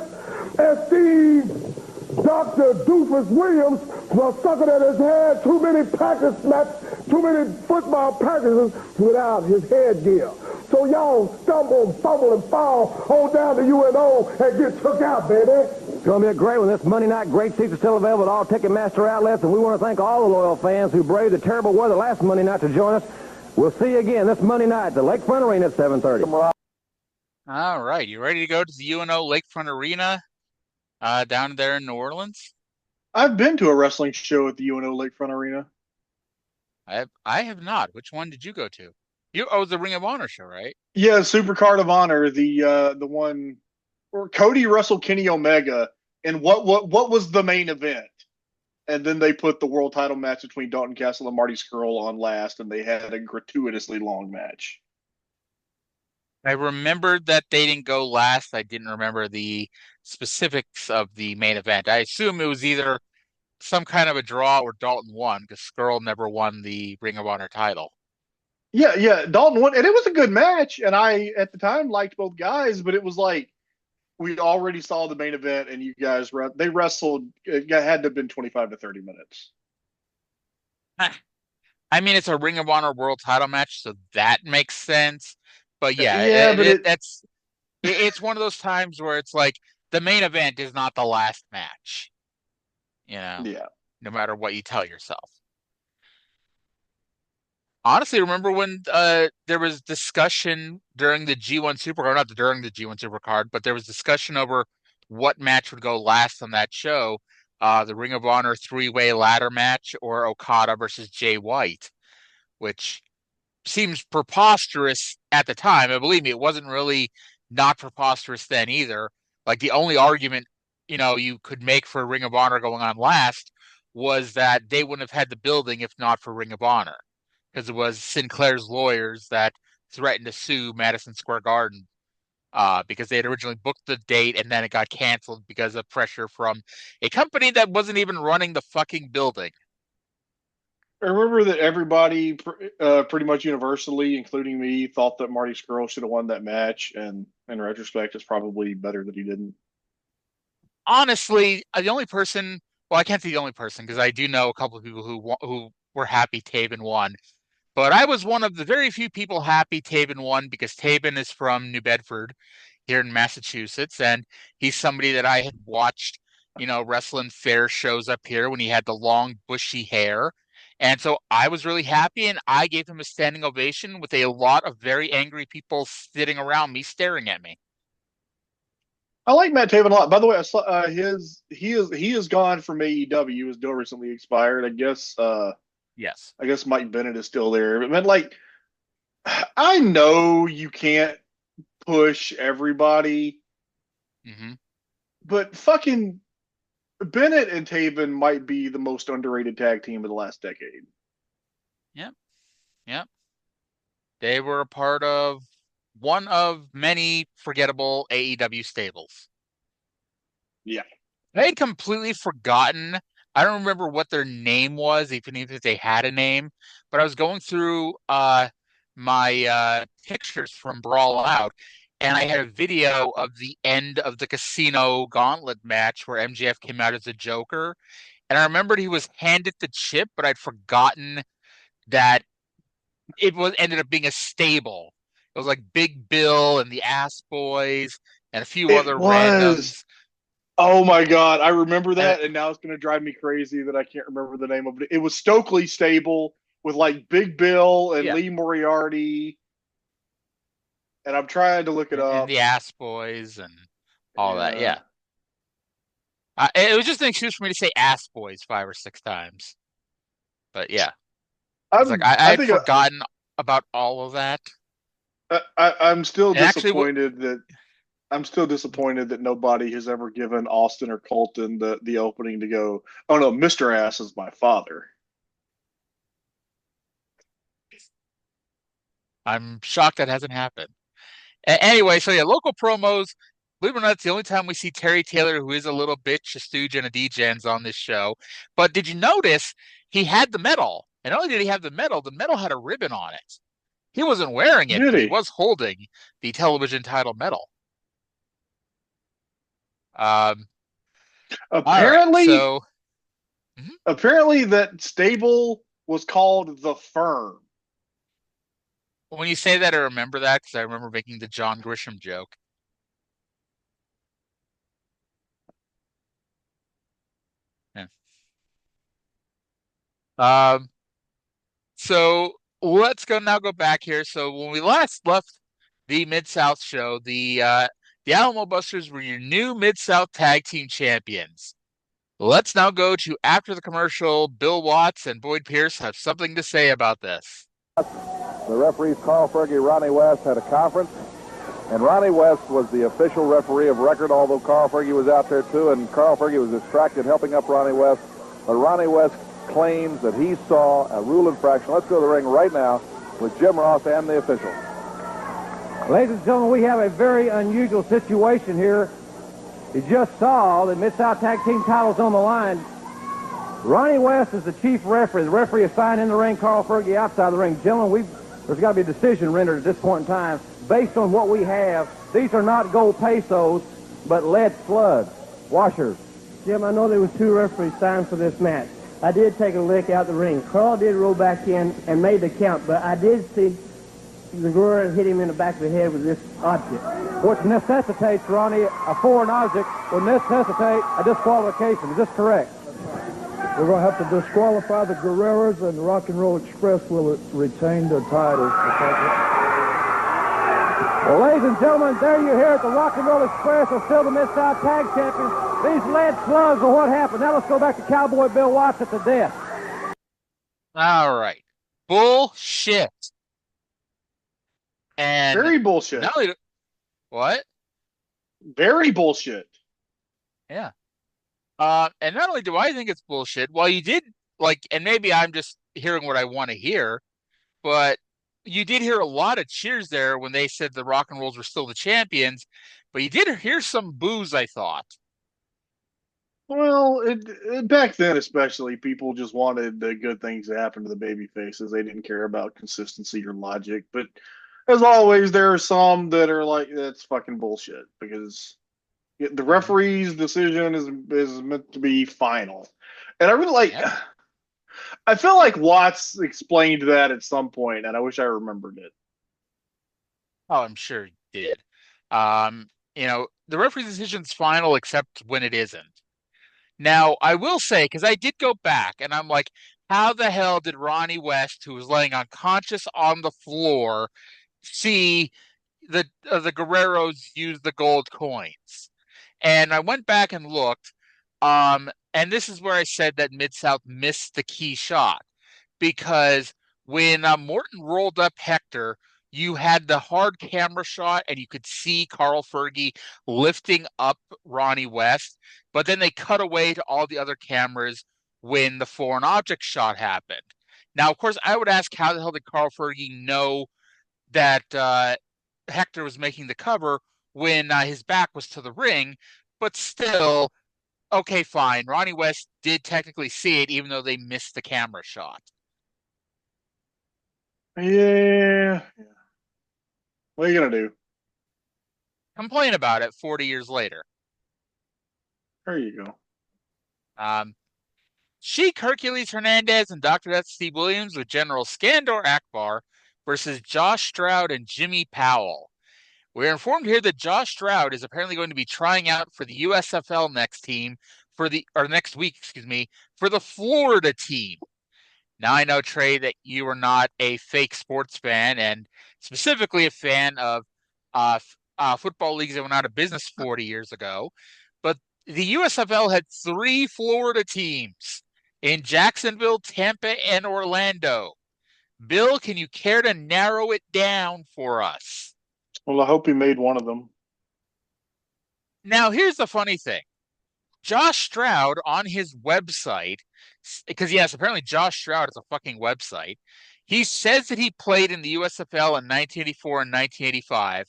and Steve, Dr. Doofus Williams was sucking at his head too many practice snaps, too many football practices without his headgear. So y'all stumble, fumble, and fall on down to UNO and get took out, baby. It's going to be a great one. This Monday night, great seats are still available at all Ticketmaster outlets, and we want to thank all the loyal fans who braved the terrible weather last Monday night to join us. We'll see you again this Monday night at the Lakefront Arena at 7:30. All right, you ready to go to the UNO Lakefront Arena down there in New Orleans? I've been to a wrestling show at the UNO Lakefront Arena. I have not. Which one did you go to? The Ring of Honor show, right? Yeah, Supercard of Honor, the one where Cody wrestled Kenny Omega, and what was the main event? And then they put the world title match between Dalton Castle and Marty Scurll on last, and they had a gratuitously long match. I remembered that they didn't go last. I didn't remember the specifics of the main event. I assume it was either some kind of a draw or Dalton won, because Scurll never won the Ring of Honor title. Yeah, Dalton won, and it was a good match, and I, at the time, liked both guys, but it was like, we already saw the main event, and you guys, they wrestled, it had to have been 25 to 30 minutes. I mean, it's a Ring of Honor world title match, so that makes sense. But it's one of those times where it's like, the main event is not the last match. Yeah. No matter what you tell yourself. Honestly, remember when there was discussion during the G1 Supercard, not during the G1 Supercard, but there was discussion over what match would go last on that show, the Ring of Honor three-way ladder match or Okada versus Jay White, which seems preposterous at the time. And believe me, it wasn't really not preposterous then either. Like, the only argument, you could make for Ring of Honor going on last was that they wouldn't have had the building if not for Ring of Honor. Because it was Sinclair's lawyers that threatened to sue Madison Square Garden because they had originally booked the date and then it got canceled because of pressure from a company that wasn't even running the fucking building. I remember that everybody, pretty much universally, including me, thought that Marty Scurll should have won that match, and in retrospect, it's probably better that he didn't. Honestly, the only person, well, I can't say the only person, because I do know a couple of people who were happy Taven won. But I was one of the very few people happy Taven won, because Taven is from New Bedford here in Massachusetts, and he's somebody that I had watched, wrestling fair shows up here when he had the long, bushy hair. And so I was really happy, and I gave him a standing ovation with a lot of very angry people sitting around me, staring at me. I like Matt Taven a lot. By the way, I saw he is gone from AEW. His deal recently expired. I guess. Yes. I guess Mike Bennett is still there. But like, I know you can't push everybody, but fucking Bennett and Taven might be the most underrated tag team of the last decade. Yep. They were a part of one of many forgettable AEW stables. Yeah. I had completely forgotten. I don't remember what their name was, even if they had a name. But I was going through my pictures from Brawl Out, and I had a video of the end of the Casino Gauntlet match where MJF came out as a Joker. And I remembered he was handed the chip, but I'd forgotten that it ended up being a stable. It was like Big Bill and the Ass Boys and a few other randoms. Oh my God, I remember that, and now it's going to drive me crazy that I can't remember the name of it. It was Stokely Stable with like Big Bill and Lee Moriarty, and I'm trying to look it up. And the Ass Boys and all that, yeah. It was just an excuse for me to say Ass Boys 5 or 6 times, but yeah, I had forgotten about all of that. I'm still disappointed that I'm still disappointed that nobody has ever given Austin or Colton the opening to go, oh no, Mr. Ass is my father. I'm shocked that hasn't happened. Anyway, so yeah, local promos. Believe it or not, it's the only time we see Terry Taylor, who is a little bitch, a stooge, and a degens on this show. But did you notice he had the medal? And not only did he have the medal had a ribbon on it. He wasn't wearing it, but he was holding the television title medal. Apparently, right, apparently that stable was called the Firm. When you say that, I remember that because I remember making the John Grisham joke. Yeah. So let's now go back here. So when we last left the Mid-South show, the Alamo Busters were your new Mid-South Tag Team Champions. Let's now go to after the commercial. Bill Watts and Boyd Pierce have something to say about this. The referees Carl Fergie, Ronnie West had a conference, and Ronnie West was the official referee of record, although Carl Fergie was out there too, and Carl Fergie was distracted helping up Ronnie West. But Ronnie West claims that he saw a rule infraction. Let's go to the ring right now with Jim Ross and the officials. Ladies and gentlemen, we have a very unusual situation here. You just saw the Mid-South Tag Team titles on the line. Ronnie West is the chief referee. The referee assigned in the ring, Carl Fergie outside the ring. Gentlemen, there's got to be a decision rendered at this point in time. Based on what we have, these are not gold pesos, but lead slugs, washers. Jim, I know there was 2 referees signed for this match. I did take a lick out the ring. Carl did roll back in and made the count, but I did see the Guerrero hit him in the back of the head with this object. Which necessitates, Ronnie, a foreign object will necessitate a disqualification. Is this correct? We're going to have to disqualify the Guerreros, and the Rock and Roll Express will retain their titles. Well, ladies and gentlemen, there you hear it. The Rock and Roll Express are still the Mid-South Tag Champions. These lead slugs are what happened. Now let's go back to Cowboy Bill Watts at the death. All right. Bullshit. And very bullshit. What? Very bullshit. Yeah. And not only do I think it's bullshit, well, you did, and maybe I'm just hearing what I want to hear, but you did hear a lot of cheers there when they said the Rock and Rolls were still the champions, but you did hear some boos, I thought. Well, back then especially, people just wanted the good things to happen to the baby faces. They didn't care about consistency or logic. But as always, there are some that are like, that's fucking bullshit, because the referee's decision is meant to be final. And I really I feel like Watts explained that at some point, and I wish I remembered it. Oh, I'm sure he did. The referee's decision's final except when it isn't. Now, I will say, because I did go back, and I'm like, how the hell did Ronnie West, who was laying unconscious on the floor, see the Guerreros use the gold coins? And I went back and looked, and this is where I said that Mid-South missed the key shot, because when Morton rolled up Hector, you had the hard camera shot, and you could see Carl Fergie lifting up Ronnie West, but then they cut away to all the other cameras when the foreign object shot happened. Now, of course, I would ask, how the hell did Carl Fergie know that Hector was making the cover when his back was to the ring? But still, okay, fine. Ronnie West did technically see it, even though they missed the camera shot. Yeah. What are you going to do? Complain about it 40 years later. There you go. Sheik Hercules Hernandez and Dr. Death Steve Williams with General Skandor Akbar versus Josh Stroud and Jimmy Powell. We're informed here that Josh Stroud is apparently going to be trying out for the USFL next week, for the Florida team. Now, I know, Trey, that you are not a fake sports fan, and specifically a fan of football leagues that went out of business 40 years ago. But the USFL had 3 Florida teams in Jacksonville, Tampa, and Orlando. Bill, can you care to narrow it down for us? Well, I hope he made one of them. Now, here's the funny thing. Josh Stroud on his website, because yes, apparently Josh Stroud is a fucking website. He says that he played in the USFL in 1984 and 1985.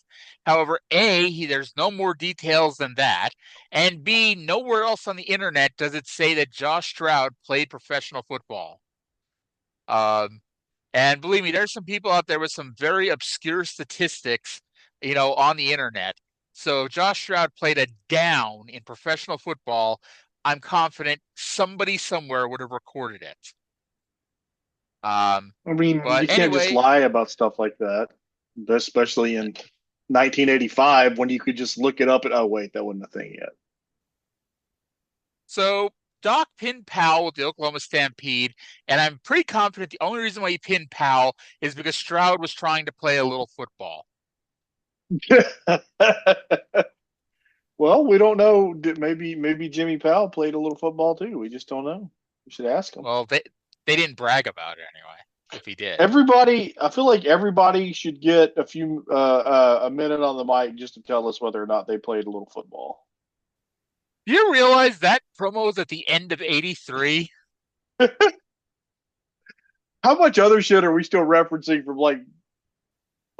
However, A, there's no more details than that. And B, nowhere else on the internet does it say that Josh Stroud played professional football. And believe me, there's some people out there with some very obscure statistics, on the internet. So if Josh Stroud played a down in professional football, I'm confident somebody somewhere would have recorded it. I mean, But you can't just anyway, lie about stuff like that, especially in 1985 when you could just look it up and, oh, wait, that wasn't a thing yet. so Doc pinned Powell with the Oklahoma Stampede, and I'm pretty confident the only reason why he pinned Powell is because Stroud was trying to play a little football. Well, we don't know. Maybe Jimmy Powell played a little football too. We just don't know. We should ask him. Well, they didn't brag about it anyway, if he did. I feel like everybody should get a minute on the mic just to tell us whether or not they played a little football. Do you realize that promo was at the end of '83? How much other shit are we still referencing from like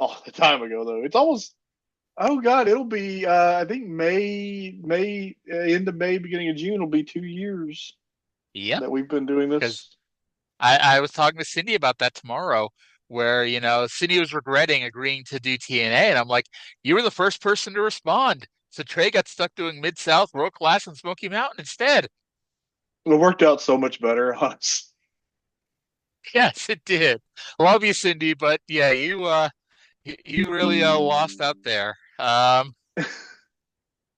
the time ago though? It's almost, oh god, it'll be I think end of May, beginning of June will be 2 years. Yeah, that we've been doing this. I was talking to Cindy about that tomorrow, where Cindy was regretting agreeing to do TNA, and I'm like, you were the first person to respond. So Trey got stuck doing Mid South, World Class, and Smoky Mountain instead. It worked out so much better, us. Yes, it did. Love you, Cindy, but yeah, you really lost out there.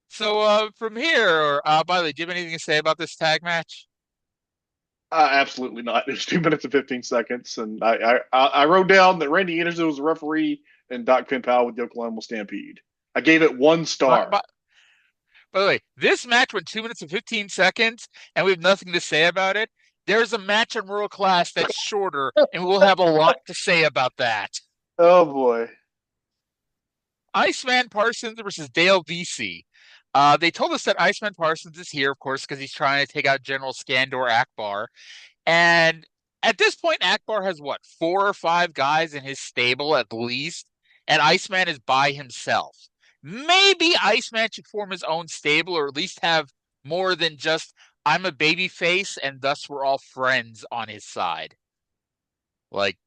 So from here, by the way, do you have anything to say about this tag match? Absolutely not. It was 2 minutes and 15 seconds, and I wrote down that Randy Anderson was a referee and Doc Pin Powell with the Oklahoma Stampede. I gave it 1 star. By the way, this match went 2 minutes and 15 seconds, and we have nothing to say about it. There's a match in World Class that's shorter, and we'll have a lot to say about that. Oh, boy. Iceman Parsons versus Dale VC. They told us that Iceman Parsons is here, of course, because he's trying to take out General Skandor Akbar. And at this point, Akbar has, 4 or 5 guys in his stable at least, and Iceman is by himself. Maybe Iceman should form his own stable, or at least have more than just, I'm a baby face, and thus we're all friends on his side. Like,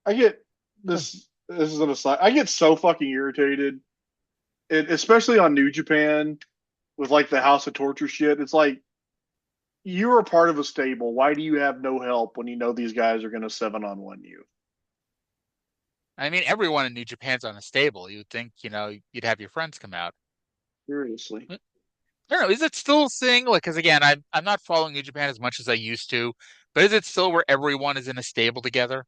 I get this is an aside. I get so fucking irritated, especially on New Japan with like the House of Torture shit. It's like, you're a part of a stable. Why do you have no help when you know these guys are going to 7-on-1 you? I mean, everyone in New Japan's on a stable. You would think, you'd have your friends come out. Seriously. I don't know. Is it still a thing? Like, because again, I'm not following New Japan as much as I used to, but is it still where everyone is in a stable together?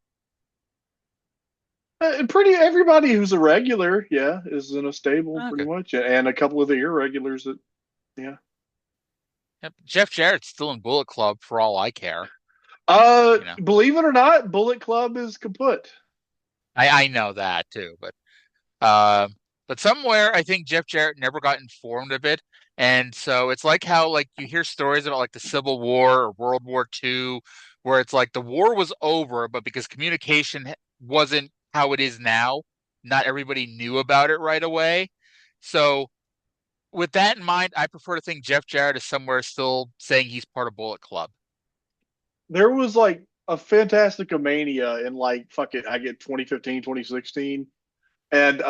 Everybody who's a regular, yeah, is in a stable Okay. pretty much, and a couple of the irregulars that, yeah. Yep. Jeff Jarrett's still in Bullet Club for all I care. Believe it or not, Bullet Club is kaput. I know that too, but somewhere I think Jeff Jarrett never got informed of it, and so it's like how like you hear stories about like the Civil War or World War II, where it's like the war was over, but because communication wasn't how it is now, not everybody knew about it right away. So with that in mind, I prefer to think Jeff Jarrett is somewhere still saying he's part of Bullet Club. There was like a Fantastica Mania in like, I get 2015, 2016. And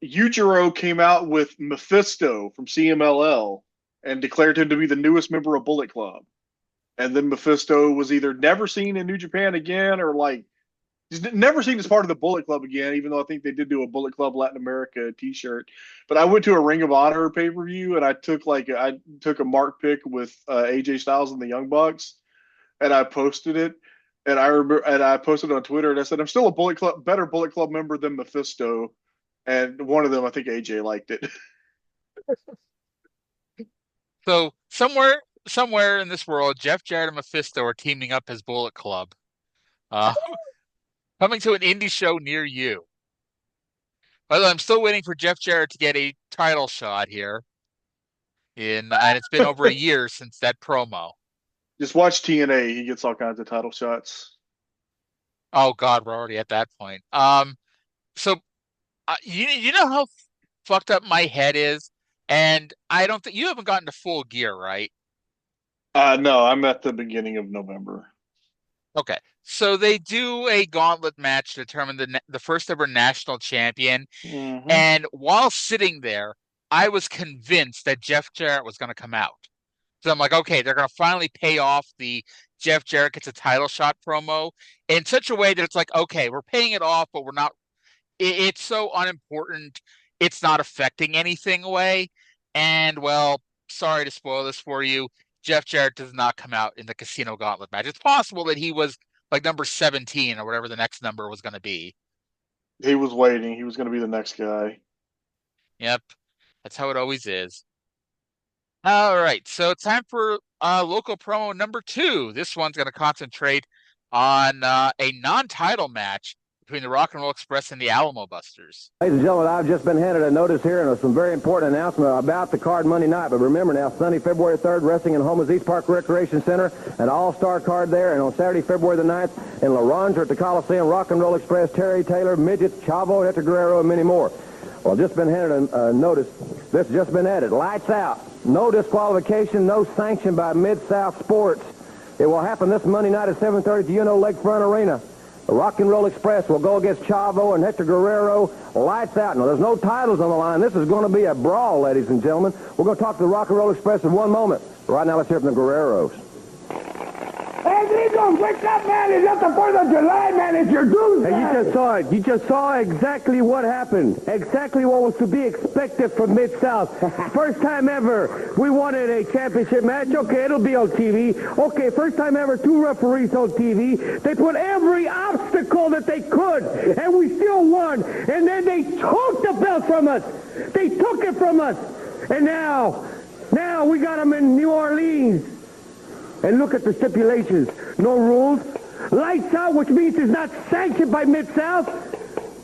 Yujiro came out with Mephisto from CMLL and declared him to be the newest member of Bullet Club. And then Mephisto was either never seen in New Japan again or like just never seen as part of the Bullet Club again, even though I think they did do a Bullet Club Latin America t-shirt. But I went to a Ring of Honor pay-per-view and I took a mark pick with AJ Styles and the Young Bucks, and I posted it. And I posted it on Twitter and I said, I'm still a better Bullet Club member than Mephisto. And one of them, I think AJ liked it. So somewhere in this world, Jeff Jarrett and Mephisto are teaming up as Bullet Club. Coming to an indie show near you. By the way, I'm still waiting for Jeff Jarrett to get a title shot here. And it's been over a year since that promo. Just watch TNA. He gets all kinds of title shots. Oh God, we're already at that point. So you know how fucked up my head is, and I don't think you haven't gotten to Full Gear, right? No, I'm at the beginning of November. Okay, so they do a gauntlet match to determine the first ever national champion, and while sitting there, I was convinced that Jeff Jarrett was going to come out. So I'm like, okay, they're going to finally pay off the Jeff Jarrett gets a title shot promo in such a way that it's like, okay, we're paying it off, but we're not. It's so unimportant. It's not affecting anything away. And well, sorry to spoil this for you. Jeff Jarrett does not come out in the Casino Gauntlet match. It's possible that he was like number 17 or whatever the next number was going to be. He was waiting. He was going to be the next guy. Yep. That's how it always is. All right. So it's time for local promo number 2. This one's going to concentrate on a non-title match between the Rock and Roll Express and the Alamo Busters. Ladies and gentlemen, I've just been handed a notice here and some very important announcement about the card Monday night. But remember now, Sunday, February 3rd, wrestling in Homa's East Park Recreation Center, an all-star card there. And on Saturday, February the 9th, in La Ronge at the Coliseum, Rock and Roll Express, Terry Taylor, Midgets, Chavo, Hector Guerrero, and many more. Well, just been handed a notice. This has just been added. Lights out. No disqualification, no sanction by Mid-South Sports. It will happen this Monday night at 7:30 at the UNO Lakefront Arena. The Rock and Roll Express will go against Chavo and Hector Guerrero. Lights out. Now, there's no titles on the line. This is going to be a brawl, ladies and gentlemen. We're going to talk to the Rock and Roll Express in one moment. Right now, let's hear from the Guerreros. Hey, Nico, wake up, man. It's not the 4th of July, man. It's your dude. Hey, you just saw it. You just saw exactly what happened. Exactly what was to be expected from Mid-South. First time ever, we wanted a championship match. Okay, it'll be on TV. Okay, first time ever, 2 referees on TV. They put every obstacle that they could, and we still won. And then they took the belt from us. They took it from us. And now we got them in New Orleans. And look at the stipulations. No rules. Lights out, which means it's not sanctioned by Mid-South.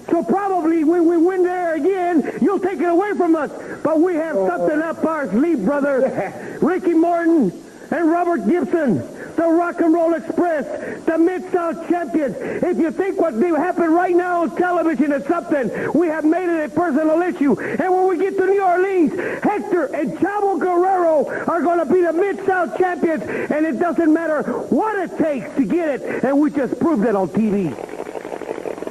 So probably when we win there again, you'll take it away from us. But we have something up our sleeve, brother. Ricky Morton and Robert Gibson, the Rock and Roll Express, the Mid-South champions. If you think what happened right now on television is something, we have made it a personal issue. And when we get to New Orleans, Hector and Chavo Guerrero are going to be the Mid-South champions, and it doesn't matter what it takes to get it, and we just proved it on TV.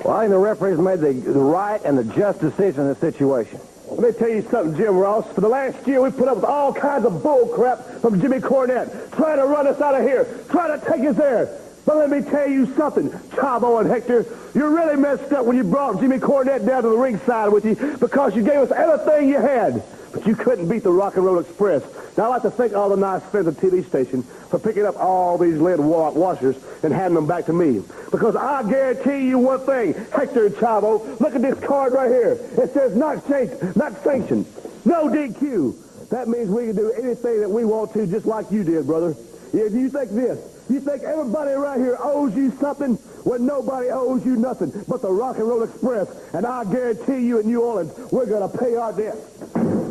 Well, I think the referees made the right and the just decision in this situation. Let me tell you something, Jim Ross. For the last year, we put up with all kinds of bull crap from Jimmy Cornette, trying to run us out of here, trying to take us there. But let me tell you something, Chavo and Hector, you really messed up when you brought Jimmy Cornette down to the ringside with you because you gave us everything you had. But you couldn't beat the Rock and Roll Express. Now, I'd like to thank all the nice friends at the TV station for picking up all these lead washers and handing them back to me. Because I guarantee you one thing, Hector and Chavo, look at this card right here. It says not sanctioned, no DQ. That means we can do anything that we want to, just like you did, brother. If you think this, you think everybody around here owes you something? Well, nobody owes you nothing but the Rock and Roll Express. And I guarantee you in New Orleans, we're going to pay our debt.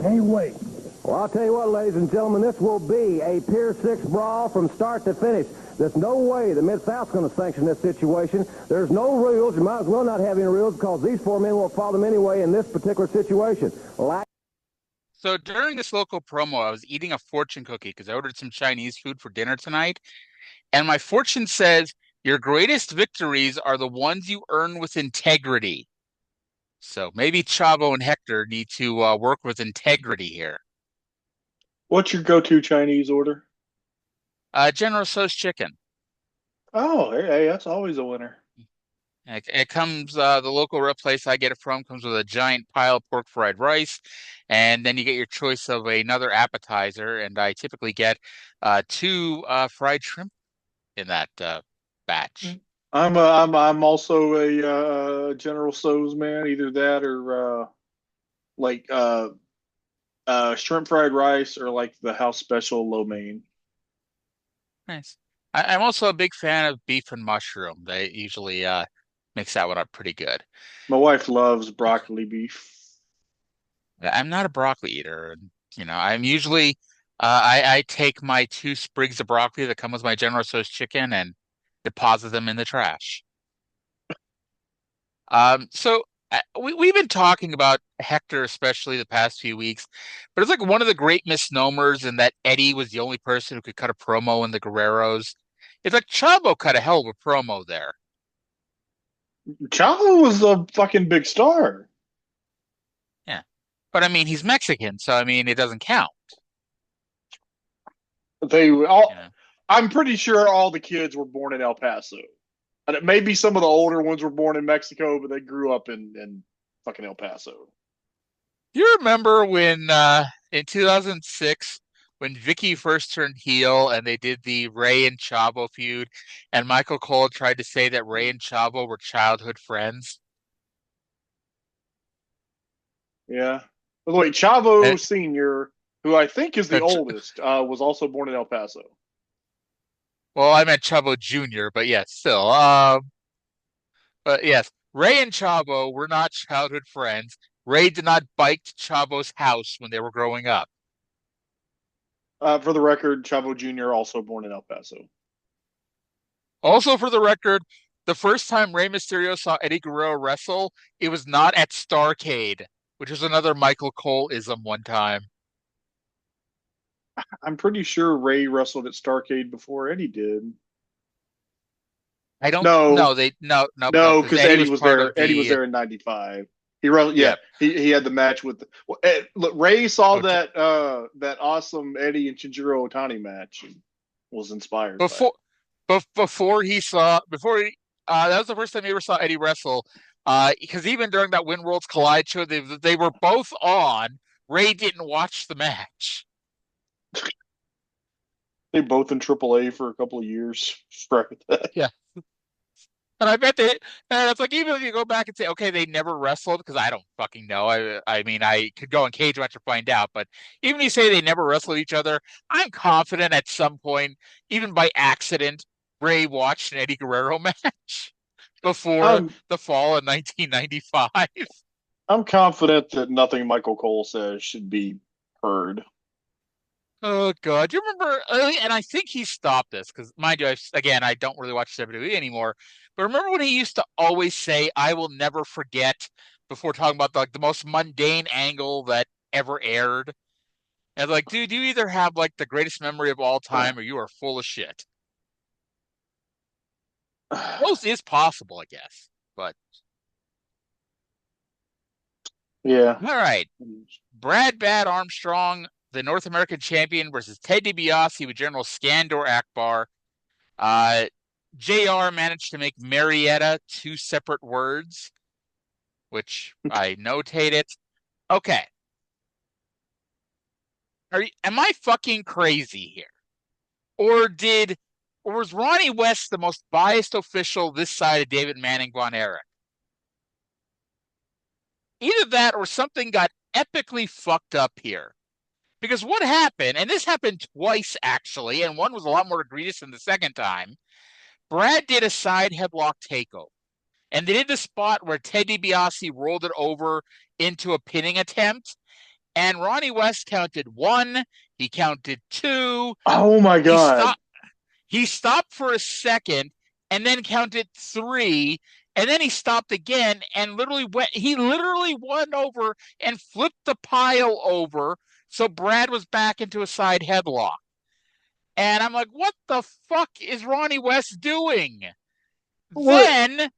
Hey, wait. Well, I'll tell you what, ladies and gentlemen, this will be a Pier 6 brawl from start to finish. There's no way the Mid-South's going to sanction this situation. There's no rules. You might as well not have any rules because these 4 men won't follow them anyway in this particular situation. So during this local promo, I was eating a fortune cookie because I ordered some Chinese food for dinner tonight. And my fortune says, your greatest victories are the ones you earn with integrity. So maybe Chavo and Hector need to work with integrity here. What's your go-to Chinese order? General Tso's chicken. Oh, hey, that's always a winner. It comes, the local rib place I get it from comes with a giant pile of pork fried rice, and then you get your choice of another appetizer, and I typically get 2 fried shrimp in that batch. I'm also a General Tso's man, either that or shrimp fried rice or like the house special lo mein. Nice. I'm also a big fan of beef and mushroom. They usually makes that one up pretty good. My wife loves broccoli beef. I'm not a broccoli eater. I'm usually I take my 2 sprigs of broccoli that come with my General Tso's chicken and deposit them in the trash. So we've been talking about Hector, especially the past few weeks, but it's like one of the great misnomers in that Eddie was the only person who could cut a promo in the Guerreros. It's like Chavo cut a hell of a promo there. Chavo was a fucking big star. Yeah. But I mean, he's Mexican, so I mean, it doesn't count. I'm pretty sure all the kids were born in El Paso. And maybe some of the older ones were born in Mexico, but they grew up in fucking El Paso. Do you remember when in 2006 when Vicky first turned heel and they did the Ray and Chavo feud, and Michael Cole tried to say that Ray and Chavo were childhood friends? Yeah. By the way, Chavo Sr., who I think is the oldest, was also born in El Paso. Well, I meant Chavo Jr., but yes, still. But yes, Ray and Chavo were not childhood friends. Ray did not bike to Chavo's house when they were growing up. For the record, Chavo Jr. also born in El Paso. Also, for the record, the first time Rey Mysterio saw Eddie Guerrero wrestle, it was not at Starrcade, which was another Michael Cole-ism one time. I'm pretty sure Ray wrestled at Starrcade before Eddie did. I don't know. No, because Eddie was there. Eddie was there in '95. He wrestled. Yeah, he had the match with. Look, Ray saw that awesome Eddie and Shinjiro Otani match and was inspired. Before that was the first time he ever saw Eddie wrestle. Because even during that Win Worlds Collide show, they were both on. Ray didn't watch the match. They both in AAA for a couple of years. Yeah. And I bet and it's like, even if you go back and say, okay, they never wrestled, because I don't fucking know. I mean, I could go on Cage Match to find out, but even if you say they never wrestled each other, I'm confident at some point, even by accident, Ray watched an Eddie Guerrero match before the fall of 1995. I'm confident that nothing Michael Cole says should be heard. Oh, God. Do you remember, and I think he stopped this, because mind you, I don't really watch WWE anymore, but remember when he used to always say, "I will never forget," before talking about the most mundane angle that ever aired? And like, dude, you either have like the greatest memory of all time or you are full of shit. Both is possible, I guess, but. Yeah. All right. Brad Armstrong, the North American champion, versus Ted DiBiase with General Skandor Akbar. JR managed to make Marietta 2 separate words, which I notated. Okay. Am I fucking crazy here? Or was Ronnie West the most biased official this side of David Manning Von Erich? Either that or something got epically fucked up here. Because what happened, and this happened twice actually, and one was a lot more egregious than the second time, Brad did a side headlock takeover. And they did the spot where Ted DiBiase rolled it over into a pinning attempt. And Ronnie West counted 1. He counted 2. Oh, my God. He stopped for a second and then counted 3. And then he stopped again and literally went over and flipped the pile over. So Brad was back into a side headlock. And I'm like, what the fuck is Ronnie West doing? What?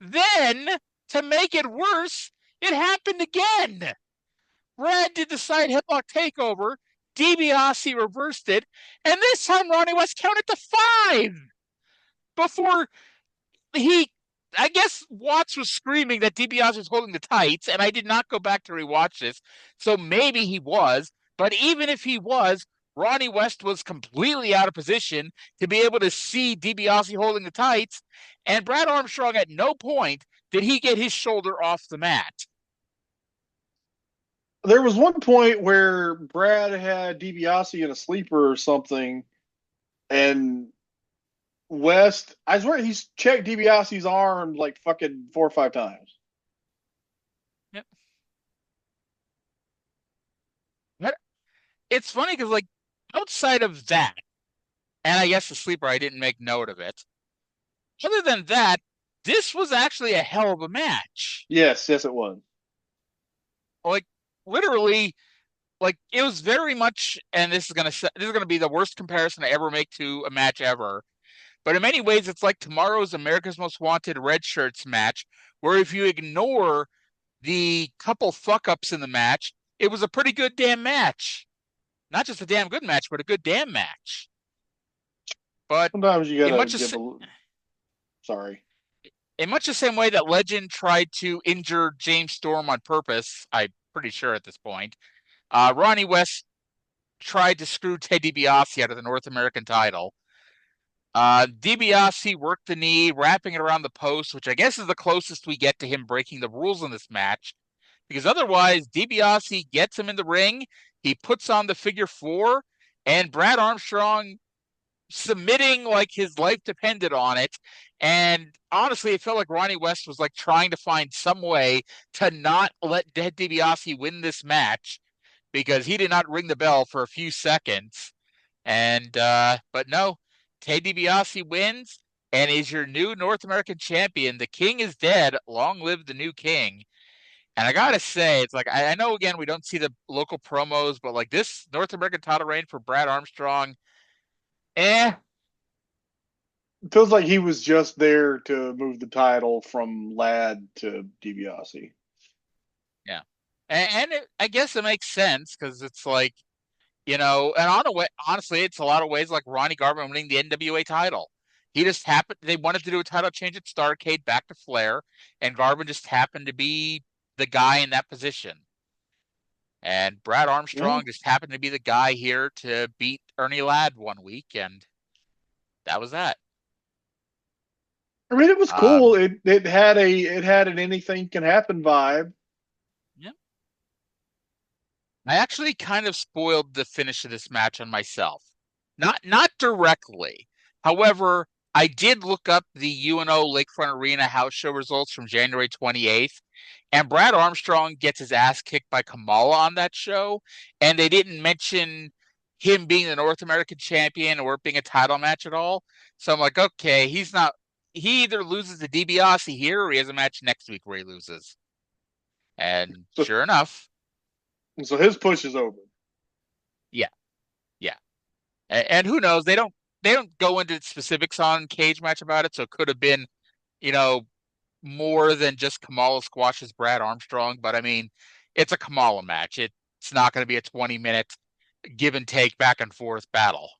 Then, to make it worse, it happened again. Brad did the side headlock takeover. DiBiase reversed it. And this time, Ronnie West counted to 5. Before I guess Watts was screaming that DiBiase was holding the tights, and I did not go back to rewatch this. So maybe he was. But even if he was, Ronnie West was completely out of position to be able to see DiBiase holding the tights, and Brad Armstrong at no point did he get his shoulder off the mat. There was one point where Brad had DiBiase in a sleeper or something, and West, I swear he's checked DiBiase's arm like fucking 4 or 5 times. Yep. But it's funny because, like, outside of that, and I guess the sleeper, I didn't make note of it. Other than that, this was actually a hell of a match. Yes, it was. Like, literally, like, it was very much, and this is gonna be the worst comparison I ever make to a match ever. But in many ways, it's like tomorrow's America's Most Wanted Red Shirts match, where if you ignore the couple fuck ups in the match, it was a pretty good damn match. Not just a damn good match, but a good damn match. But sometimes you gotta sorry. In much the same way that Legend tried to injure James Storm on purpose, I'm pretty sure at this point, Ronnie West tried to screw Ted DiBiase out of the North American title. DiBiase worked the knee, wrapping it around the post, which I guess is the closest we get to him breaking the rules in this match. Because otherwise, DiBiase gets him in the ring, he puts on the figure 4, and Brad Armstrong submitting like his life depended on it. And honestly, it felt like Ronnie West was like trying to find some way to not let Ted DiBiase win this match because he did not ring the bell for a few seconds. And but no, Ted DiBiase wins and is your new North American champion. The king is dead. Long live the new king. And I gotta say, it's like I know again we don't see the local promos, but like this North American title reign for Brad Armstrong, It feels like he was just there to move the title from Ladd to DiBiase. Yeah, and I guess it makes sense because it's like, you know, and on a way, honestly, it's a lot of ways like Ronnie Garvin winning the NWA title. He just happened, they wanted to do a title change at Starrcade back to Flair, and Garvin just happened to be the guy in that position. And Brad Armstrong just happened to be the guy here to beat Ernie Ladd one week, and that was that. I mean, it was cool. It had an anything can happen vibe. Yeah. I actually kind of spoiled the finish of this match on myself. Not directly. However, I did look up the UNO Lakefront Arena house show results from January 28th, and Brad Armstrong gets his ass kicked by Kamala on that show, and they didn't mention him being the North American champion or being a title match at all. So I'm like, okay, he either loses to DiBiase here or he has a match next week where he loses. And sure enough. So his push is over. Yeah. Yeah. And who knows? They don't go into specifics on Cage Match about it, so it could have been, you know, more than just Kamala squashes Brad Armstrong. But I mean, it's a Kamala match. It's not going to be a 20-minute give and take back and forth battle.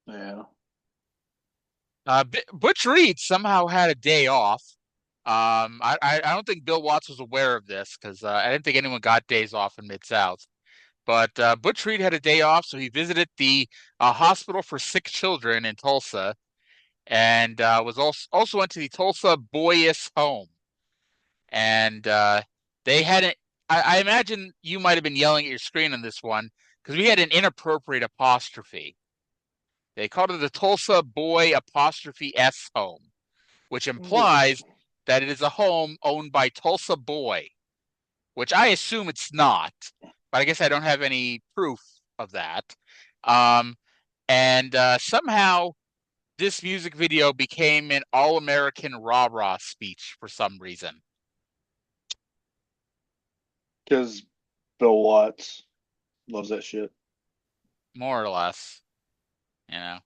Yeah. Butch Reed somehow had a day off. I don't think Bill Watts was aware of this because I didn't think anyone got days off in Mid-South. But Butch Reed had a day off, so he visited the hospital for sick children in Tulsa, and was also went to the Tulsa Boyus home. And they had it. I imagine you might have been yelling at your screen on this one because we had an inappropriate apostrophe. They called it the Tulsa Boy apostrophe S home, which implies that it is a home owned by Tulsa Boy, which I assume it's not, but I guess I don't have any proof of that. And somehow this music video became an all-American rah-rah speech for some reason. Because Bill Watts loves that shit. More or less. You know.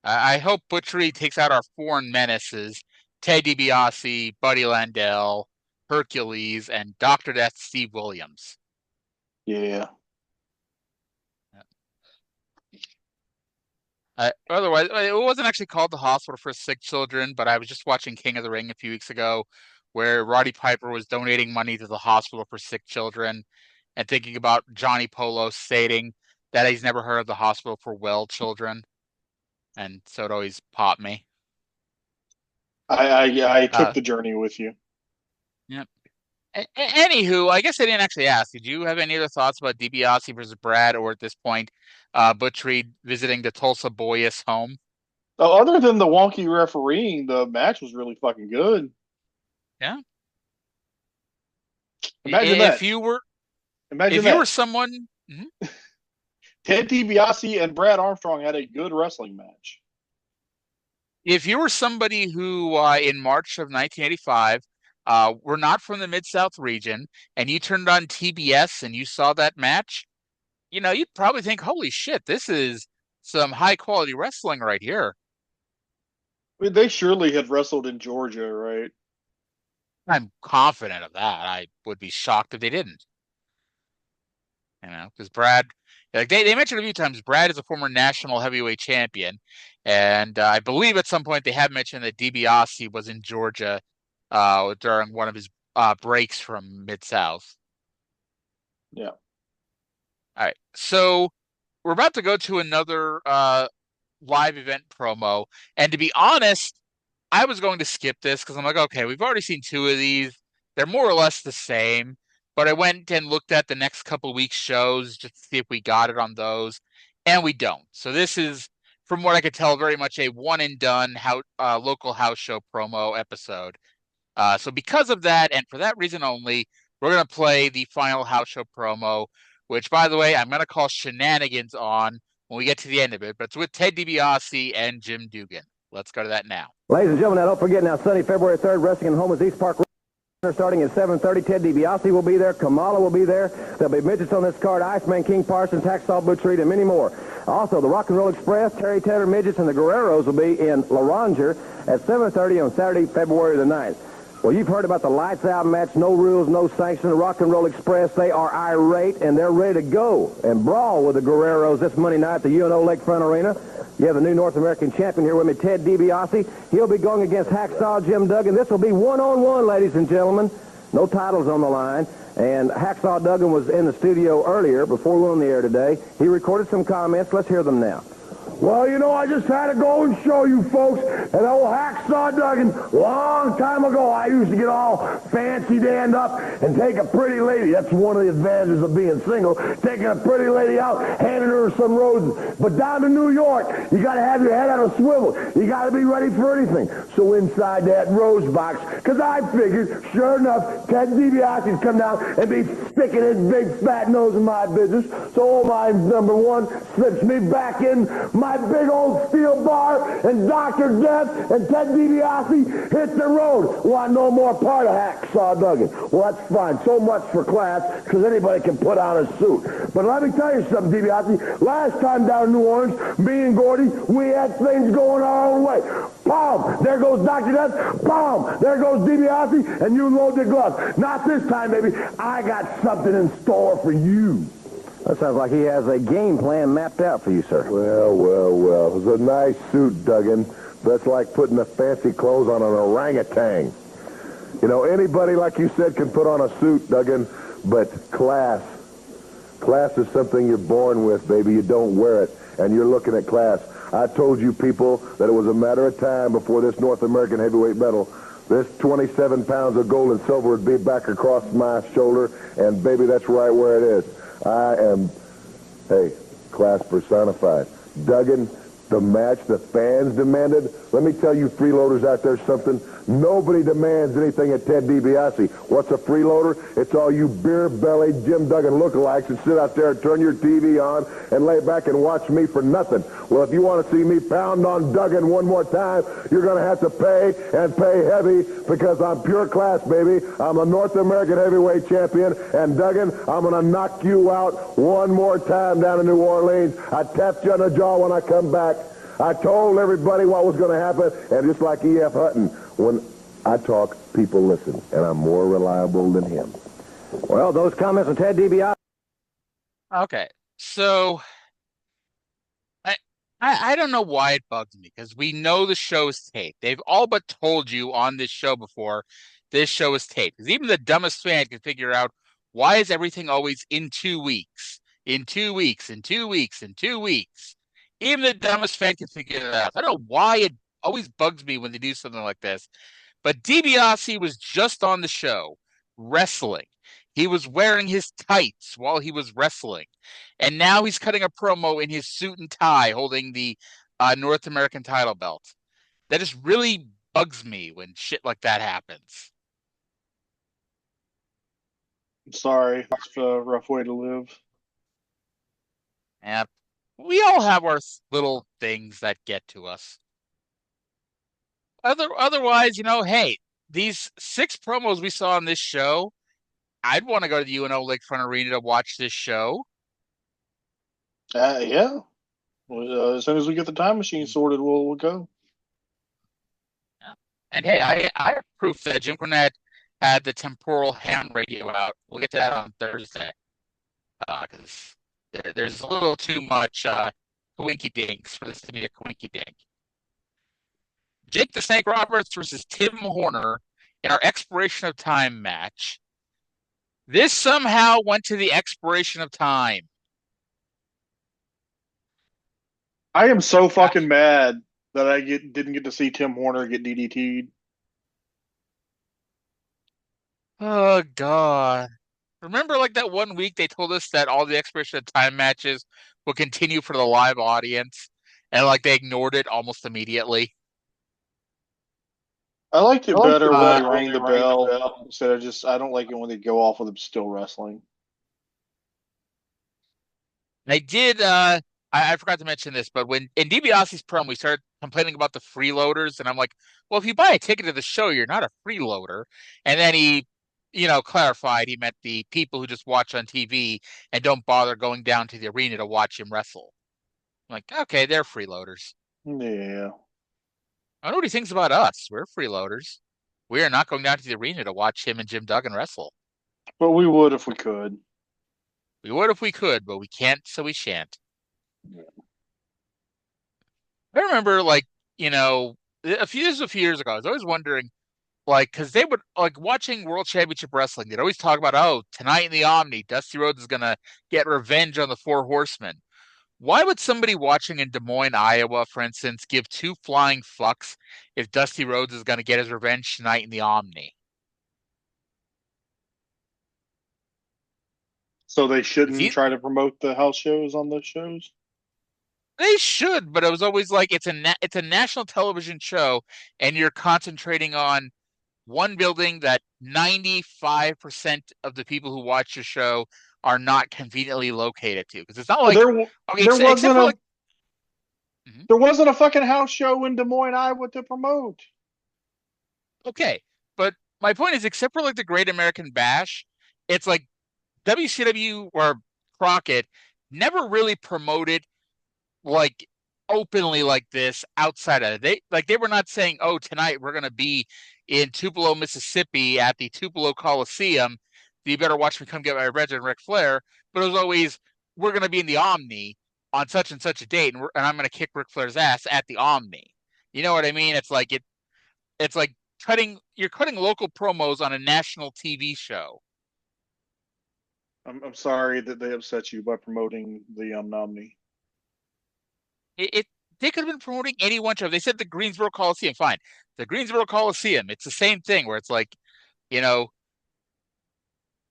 I hope Butch Reed takes out our foreign menaces, Ted DiBiase, Buddy Landell, Hercules, and Dr. Death Steve Williams. Yeah. Otherwise, it wasn't actually called the Hospital for Sick Children, but I was just watching King of the Ring a few weeks ago where Roddy Piper was donating money to the Hospital for Sick Children and thinking about Johnny Polo stating that he's never heard of the Hospital for Well Children. And so it always popped me. I took the journey with you. Yep. Anywho, I guess I didn't actually ask. Did you have any other thoughts about DiBiase versus Brad, or at this point, Butch Reed visiting the Tulsa Boyus home? Other than the wonky refereeing, the match was really fucking good. Yeah. Imagine if that. you were Imagine if that. you were someone. Mhm. Ted DiBiase and Brad Armstrong had a good wrestling match. If you were somebody who, in March of 1985, were not from the Mid-South region, and you turned on TBS and you saw that match, you'd probably think, holy shit, this is some high-quality wrestling right here. I mean, they surely had wrestled in Georgia, right? I'm confident of that. I would be shocked if they didn't. Because Brad, like they mentioned a few times, Brad is a former national heavyweight champion, and I believe at some point they have mentioned that DiBiase was in Georgia during one of his breaks from Mid South. Yeah. All right, so we're about to go to another live event promo, and to be honest, I was going to skip this because I'm like, okay, we've already seen two of these. They're more or less the same. But I went and looked at the next couple weeks' shows just to see if we got it on those, and we don't. So this is, from what I could tell, very much a one and done local house show promo episode. So because of that, and for that reason only, we're going to play the final house show promo, which, by the way, I'm going to call Shenanigans on when we get to the end of it. But it's with Ted DiBiase and Jim Duggan. Let's go to that now. Ladies and gentlemen, now don't forget now, Sunday, February 3rd, Wrestling in Homer's East Park. Starting at 7:30, Ted DiBiase will be there. Kamala will be there. There'll be midgets on this card. Iceman, King Parsons, Hacksaw Butch Reed, and many more. Also, the Rock and Roll Express, Terry Taylor Midgets, and the Guerreros will be in La Ranger at 7:30 on Saturday, February the 9th. Well, you've heard about the Lights Out match, no rules, no sanction. The Rock and Roll Express, they are irate, and they're ready to go and brawl with the Guerreros this Monday night at the UNO Lakefront Arena. You have the new North American champion here with me, Ted DiBiase. He'll be going against Hacksaw Jim Duggan. This will be one-on-one, ladies and gentlemen. No titles on the line. And Hacksaw Duggan was in the studio earlier, before we went on the air today. He recorded some comments. Let's hear them now. Well, you know, I just had to go and show you folks an old Hacksaw Duggan. Long time ago, I used to get all fancy danned up and take a pretty lady. That's one of the advantages of being single, taking a pretty lady out, handing her some roses. But down to New York, you got to have your head on a swivel. You got to be ready for anything. So inside that rose box, because I figured, sure enough, Ted DiBiase's come down and be sticking his big fat nose in my business. So old man number one slips me back in my big old steel bar, and Dr. Death and Ted DiBiase hit the road. Want no more part of Hacksaw Duggan. Well, that's fine. So much for class, because anybody can put on a suit. But let me tell you something, DiBiase. Last time down in New Orleans, me and Gordy, we had things going our own way. Boom! There goes Dr. Death. Boom! There goes DiBiase, and you load the glove. Not this time, baby. I got something in store for you. That sounds like he has a game plan mapped out for you, sir. Well. It was a nice suit, Duggan. That's like putting the fancy clothes on an orangutan. You know, anybody, like you said, can put on a suit, Duggan, but class is something you're born with, baby. You don't wear it, and you're looking at class. I told you people that it was a matter of time before this North American heavyweight medal, this 27 pounds of gold and silver would be back across my shoulder, and baby, that's right where it is. I am, class personified. Duggan, the match the fans demanded. Let me tell you freeloaders out there something. Nobody demands anything at Ted DiBiase. What's a freeloader? It's all you beer-bellied Jim Duggan lookalikes that sit out there and turn your TV on and lay back and watch me for nothing. Well, if you want to see me pound on Duggan one more time, you're going to have to pay, and pay heavy, because I'm pure class, baby. I'm a North American heavyweight champion, and Duggan, I'm going to knock you out one more time down in New Orleans. I tapped you on the jaw when I come back. I told everybody what was going to happen, and just like E.F. Hutton, when I talk, people listen, and I'm more reliable than him. Well, those comments on Ted DiBiase. Okay, so I don't know why it bugs me, because we know the show is taped. They've all but told you on this show before this show is taped. Because even the dumbest fan can figure out, why is everything always in 2 weeks? In 2 weeks, in 2 weeks, in 2 weeks. Even the dumbest fan can figure it out. I don't know why it always bugs me when they do something like this. But DiBiase was just on the show, wrestling. He was wearing his tights while he was wrestling. And now he's cutting a promo in his suit and tie, holding the North American title belt. That just really bugs me when shit like that happens. I'm sorry. It's a rough way to live. And we all have our little things that get to us. Otherwise, hey, these 6 promos we saw on this show, I'd want to go to the UNO Lakefront Arena to watch this show. Yeah. As soon as we get the time machine sorted, we'll go. And hey, I have proof that Jim Cornette had the temporal ham radio out. We'll get to that on Thursday. Because there's a little too much coinky dinks for this to be a coinky dink. Jake the Snake Roberts versus Tim Horner in our expiration of time match. This somehow went to the expiration of time. I am so fucking mad that I didn't get to see Tim Horner get DDT'd. Oh, God. Remember, like, that one week they told us that all the expiration of time matches will continue for the live audience, and, like, they ignored it almost immediately? I liked it better when they rang the bell instead of I don't like it when they go off with them still wrestling. I did, I forgot to mention this, but when in DiBiase's promo, we started complaining about the freeloaders, and I'm like, well, if you buy a ticket to the show, you're not a freeloader. And then he, clarified he meant the people who just watch on TV and don't bother going down to the arena to watch him wrestle. I'm like, okay, they're freeloaders. Yeah. I know what he thinks about us. We're freeloaders. We are not going down to the arena to watch him and Jim Duggan wrestle. But we would if we could. We would if we could, but we can't, so we shan't. Yeah. I remember, a few years ago, I was always wondering, because they would, watching World Championship Wrestling, they'd always talk about, oh, tonight in the Omni, Dusty Rhodes is going to get revenge on the Four Horsemen. Why would somebody watching in Des Moines, Iowa, for instance, give 2 flying fucks if Dusty Rhodes is going to get his revenge tonight in the Omni? So they shouldn't try to promote the house shows on those shows? They should, but it was always like it's a national television show, and you're concentrating on one building that 95% of the people who watch the show are not conveniently located to. Because it's not like there wasn't a fucking house show in Des Moines, Iowa to promote. Okay, but my point is, except for the Great American Bash, it's like WCW or Crockett never really promoted openly like this outside of it. They were not saying, oh, tonight we're going to be in Tupelo, Mississippi at the Tupelo Coliseum. You better watch me come get my revenge on Ric Flair. But it was always, we're going to be in the Omni on such and such a date, and I'm going to kick Ric Flair's ass at the Omni. You know what I mean? It's like you're cutting local promos on a national TV show. I'm sorry that they upset you by promoting the Omni. They could have been promoting any one show. They said the Greensboro Coliseum. Fine. The Greensboro Coliseum. It's the same thing where it's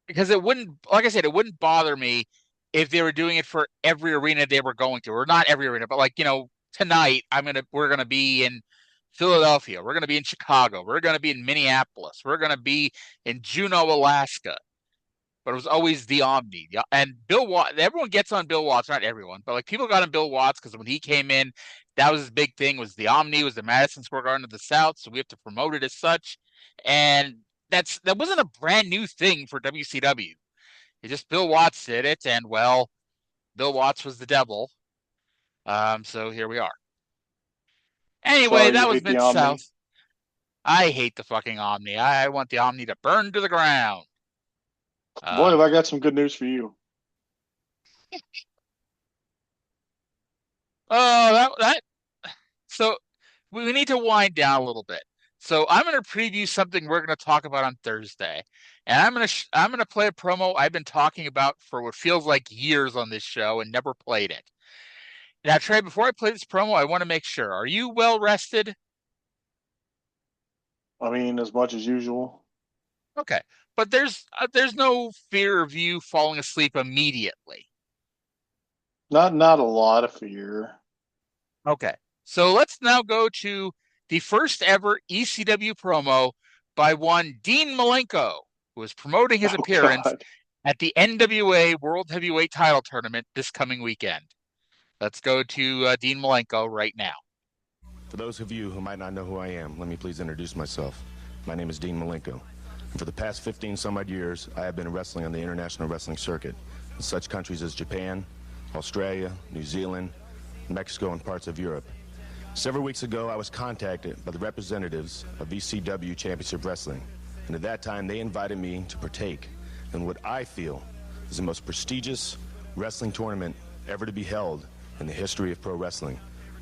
because it wouldn't, like I said, it wouldn't bother me if they were doing it for every arena they were going to, or not every arena, but tonight we're gonna be in Philadelphia. We're gonna be in Chicago. We're gonna be in Minneapolis. We're gonna be in Juneau, Alaska. But it was always the Omni. And Bill Watts, everyone gets on Bill Watts, not everyone, but people got on Bill Watts because when he came in, that was his big thing, was the Omni, was the Madison Square Garden of the South, so we have to promote it as such. And that wasn't a brand new thing for WCW. It just Bill Watts did it, and well, Bill Watts was the devil. So here we are. Anyway, that was Mid-South. I hate the fucking Omni. I want the Omni to burn to the ground. Boy, have I got some good news for you. So we need to wind down a little bit. So I'm going to preview something we're going to talk about on Thursday, and I'm going to play a promo I've been talking about for what feels like years on this show and never played it. Now, Trey, before I play this promo, I want to make sure: are you well rested? I mean, as much as usual. Okay, but there's no fear of you falling asleep immediately. Not a lot of fear. Okay. So let's now go to the first ever ECW promo by one Dean Malenko, who is promoting his appearance at the NWA World Heavyweight Title Tournament this coming weekend. Let's go to Dean Malenko right now. For those of you who might not know who I am, let me please introduce myself. My name is Dean Malenko. And for the past 15 some odd years, I have been wrestling on the international wrestling circuit in such countries as Japan, Australia, New Zealand, Mexico, and parts of Europe. Several weeks ago, I was contacted by the representatives of ECW Championship Wrestling, and at that time, they invited me to partake in what I feel is the most prestigious wrestling tournament ever to be held in the history of pro wrestling,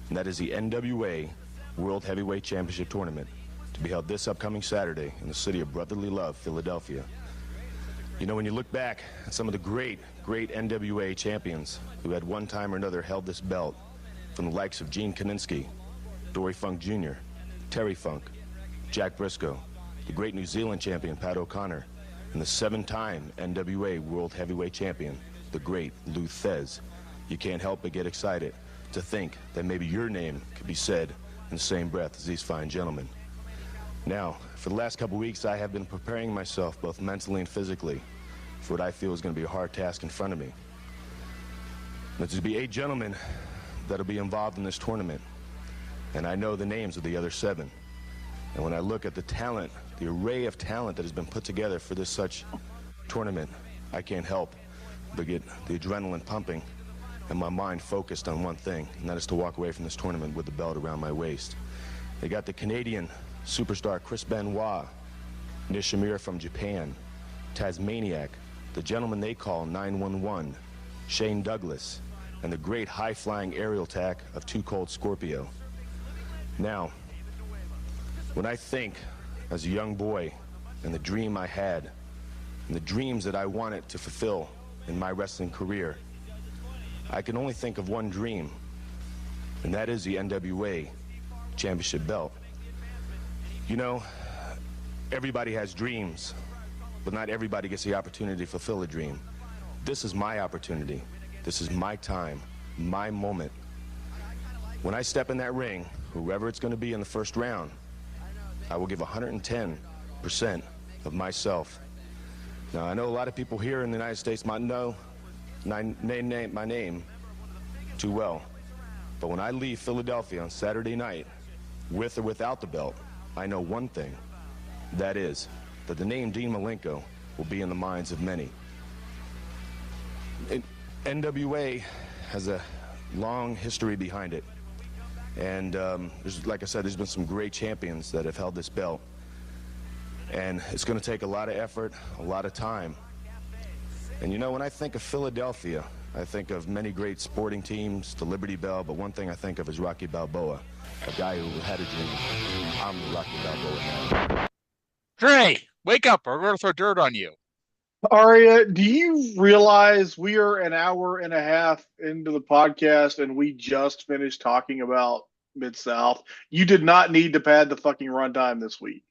and that is the NWA World Heavyweight Championship Tournament, to be held this upcoming Saturday in the city of brotherly love, Philadelphia. You know, when you look back at some of the great NWA champions who had one time or another held this belt, from the likes of Gene Kiniski, Dory Funk Jr., Terry Funk, Jack Briscoe, the great New Zealand champion Pat O'Connor, and the 7-time NWA World Heavyweight Champion, the great Lou Thez, you can't help but get excited to think that maybe your name could be said in the same breath as these fine gentlemen. Now, for the last couple weeks, I have been preparing myself both mentally and physically for what I feel is going to be a hard task in front of me. There's to be 8 gentlemen that'll be involved in this tournament, and I know the names of the other 7. And when I look at the talent, the array of talent that has been put together for this such tournament, I can't help but get the adrenaline pumping and my mind focused on one thing, and that is to walk away from this tournament with the belt around my waist. They got the Canadian superstar Chris Benoit, Nishimura from Japan, Tasmaniac, the gentleman they call 911, Shane Douglas, and the great high-flying aerial attack of Too Cold Scorpio. Now, when I think as a young boy and the dream I had and the dreams that I wanted to fulfill in my wrestling career, I can only think of one dream, and that is the NWA Championship belt. You know, everybody has dreams, but not everybody gets the opportunity to fulfill a dream. This is my opportunity. This is my time, my moment. When I step in that ring, whoever it's going to be in the first round, I will give 110% of myself. Now, I know a lot of people here in the United States might know my name too well, but when I leave Philadelphia on Saturday night, with or without the belt, I know one thing. That is, that the name Dean Malenko will be in the minds of many. NWA has a long history behind it. And like I said, there's been some great champions that have held this belt. And it's going to take a lot of effort, a lot of time. And you know, when I think of Philadelphia, I think of many great sporting teams, the Liberty Bell, but one thing I think of is Rocky Balboa, a guy who had a dream. I'm the Rocky Balboa now. Trey, wake up, or we're going to throw dirt on you. Arya, do you realize we are an hour and a half into the podcast and we just finished talking about Mid-South? You did not need to pad the fucking runtime this week.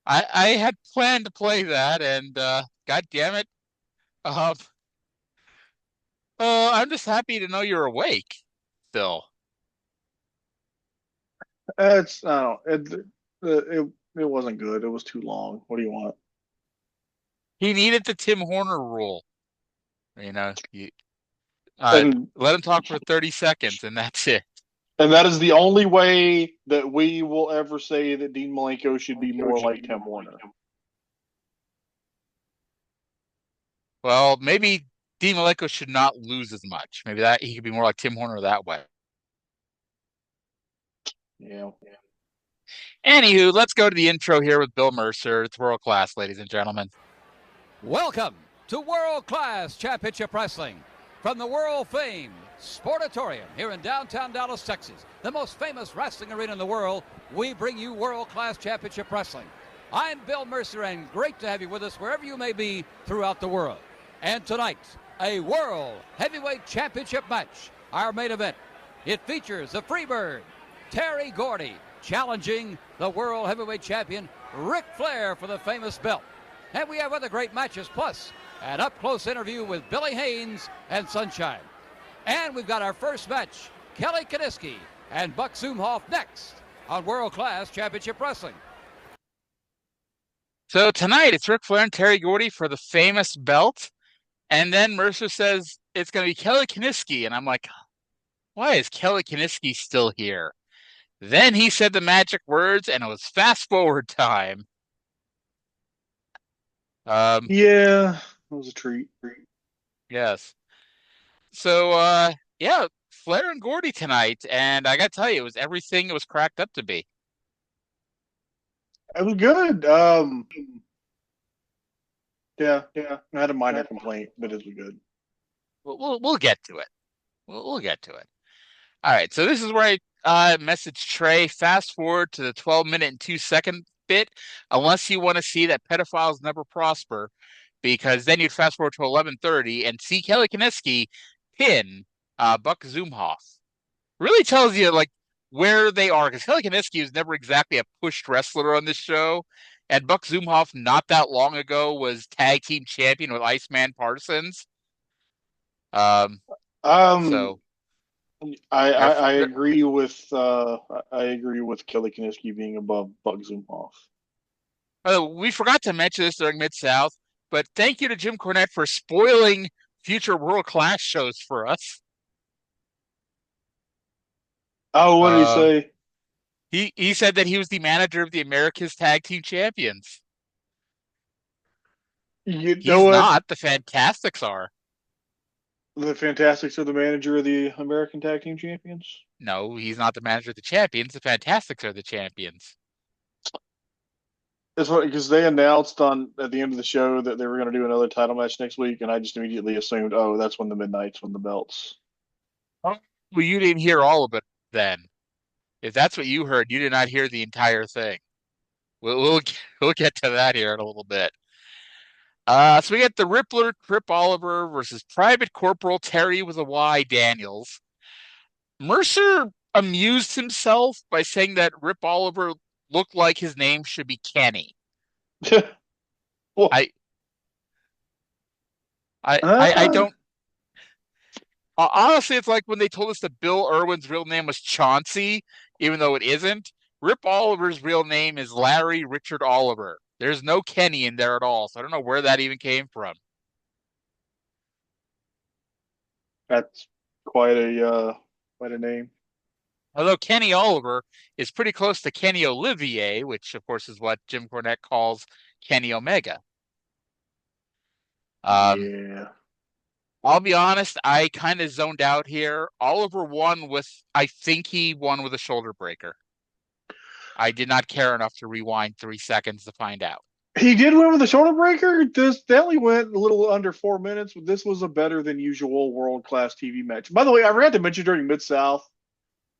I had planned to play that, and God damn it. I'm just happy to know you're awake still. It wasn't good. It was too long. What do you want? He needed the Tim Horner rule. You know, let him talk for 30 seconds, and that's it. And that is the only way that we will ever say that Dean Malenko should be more like Tim Horner. Well, maybe Dean Malenko should not lose as much. Maybe that he could be more like Tim Horner that way. Yeah. Anywho, let's go to the intro here with Bill Mercer. It's world class, ladies and gentlemen. Welcome to World Class Championship Wrestling from the world-famed Sportatorium here in downtown Dallas, Texas, the most famous wrestling arena in the world. We bring you World Class Championship Wrestling. I'm Bill Mercer, and great to have you with us wherever you may be throughout the world. And tonight, a World Heavyweight Championship match, our main event. It features the Freebird, Terry Gordy, challenging the World Heavyweight Champion, Ric Flair, for the famous belt. And we have other great matches, plus an up-close interview with Billy Haynes and Sunshine. And we've got our first match Kelly Kiniski and Buck Zumhofe next on World Class Championship Wrestling. So tonight it's Ric Flair and Terry Gordy for the famous belt. And then Mercer says it's going to be Kelly Kiniski. And I'm like, why is Kelly Kiniski still here? Then he said the magic words and it was fast forward time. Yeah, it was a treat. Yes. So, yeah, Flair and Gordy tonight. And I got to tell you, it was everything it was cracked up to be. It was good. Yeah. I had a minor complaint, but it was good. We'll get to it. We'll get to it. All right. So this is where I message Trey. Fast forward to the 12-minute and 2-second bit, unless you want to see that pedophiles never prosper, because then you'd fast forward to 11:30 and see Kelly Kiniski pin Buck Zumhofe. Really tells you like where they are, because Kelly Kiniski was never exactly a pushed wrestler on this show. And Buck Zumhofe, not that long ago, was tag team champion with Iceman Parsons. So I agree with Kelly Kiniski being above Buck Zumhofe. We forgot to mention this during Mid-South, but thank you to Jim Cornette for spoiling future World Class shows for us. Oh, what did he say? He said that he was the manager of the America's Tag Team Champions. He's not. The Fantastics are. The Fantastics are the manager of the American Tag Team Champions? No, he's not the manager of the champions. The Fantastics are the champions. That's what, because they announced at the end of the show that they were going to do another title match next week, and I just immediately assumed, oh, that's when the Midnights win the belts. Oh, well, you didn't hear all of it then. If that's what you heard, you did not hear the entire thing. We'll get to that here in a little bit. So we get the Rippler, Trip Oliver versus Private Corporal Terry with a Y Daniels. Mercer amused himself by saying that Rip Oliver looked like his name should be Kenny. I don't. Honestly, it's like when they told us that Bill Irwin's real name was Chauncey, even though it isn't. Rip Oliver's real name is Larry Richard Oliver. There's no Kenny in there at all, so I don't know where that even came from. That's quite a name. Although Kenny Oliver is pretty close to Kenny Olivier, which of course is what Jim Cornette calls Kenny Omega. Yeah. I'll be honest, I kind of zoned out here. Oliver I think he won with a shoulder breaker. I did not care enough to rewind 3 seconds to find out. He did win with a shoulder breaker? They only went a little under 4 minutes, but this was a better than usual world-class TV match. By the way, I forgot to mention during Mid-South,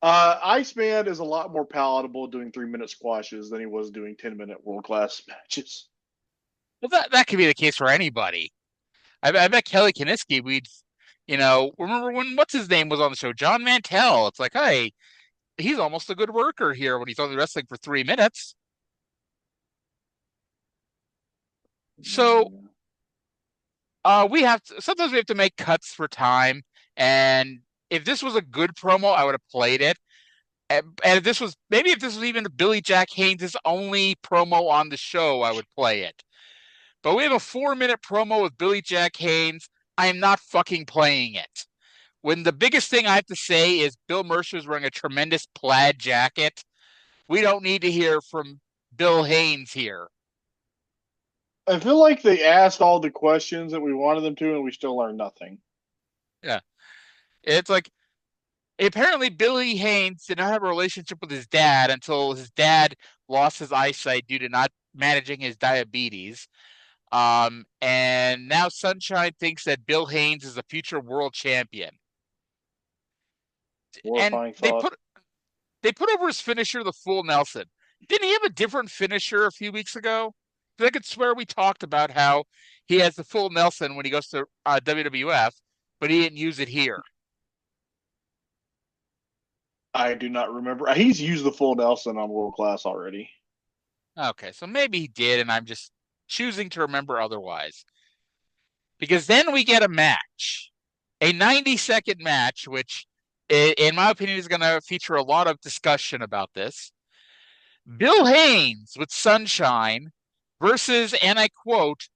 Iceman is a lot more palatable doing 3-minute squashes than he was doing 10-minute world-class matches. Well, that could be the case for anybody. I bet Kelly Kiniski, remember when, what's his name was on the show? John Mantell. It's like, hey, he's almost a good worker here when he's only wrestling for 3 minutes. So, sometimes we have to make cuts for time. And if this was a good promo, I would have played it. And if this was even Billy Jack Haynes' only promo on the show, I would play it. But we have a 4-minute promo with Billy Jack Haynes. I am not fucking playing it. When the biggest thing I have to say is Bill Mercer's wearing a tremendous plaid jacket, we don't need to hear from Bill Haynes here. I feel like they asked all the questions that we wanted them to, and we still learned nothing. Yeah. It's like, apparently Billy Haynes did not have a relationship with his dad until his dad lost his eyesight due to not managing his diabetes. And now Sunshine thinks that Bill Haynes is a future world champion. Horrifying and they put over his finisher, the full Nelson. Didn't he have a different finisher a few weeks ago? Because I could swear we talked about how he has the full Nelson when he goes to WWF, but he didn't use it here. I do not remember. He's used the full Nelson on World Class already. Okay, so maybe he did, and I'm just choosing to remember otherwise. Because then we get a match. A 90-second match, which in my opinion, is going to feature a lot of discussion about this. Bill Haynes with Sunshine versus, and I quote,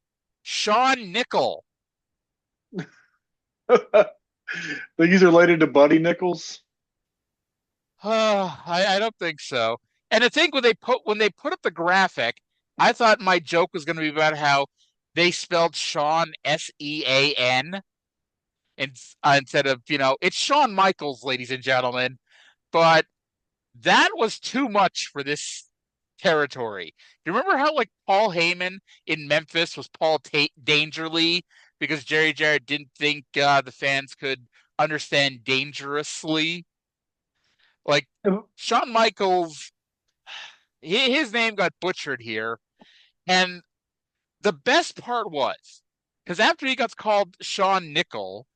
Shawn Nickel. Think he's related to Buddy Nichols? I don't think so. And I think when they put up the graphic, I thought my joke was going to be about how they spelled Shawn Sean instead of, it's Shawn Michaels, ladies and gentlemen. But that was too much for this territory. Do you remember how, like, Paul Heyman in Memphis was Paul Dangerly because Jerry Jarrett didn't think the fans could understand dangerously? Like, Shawn Michaels, his name got butchered here. And the best part was, because after he got called Shawn Nickel,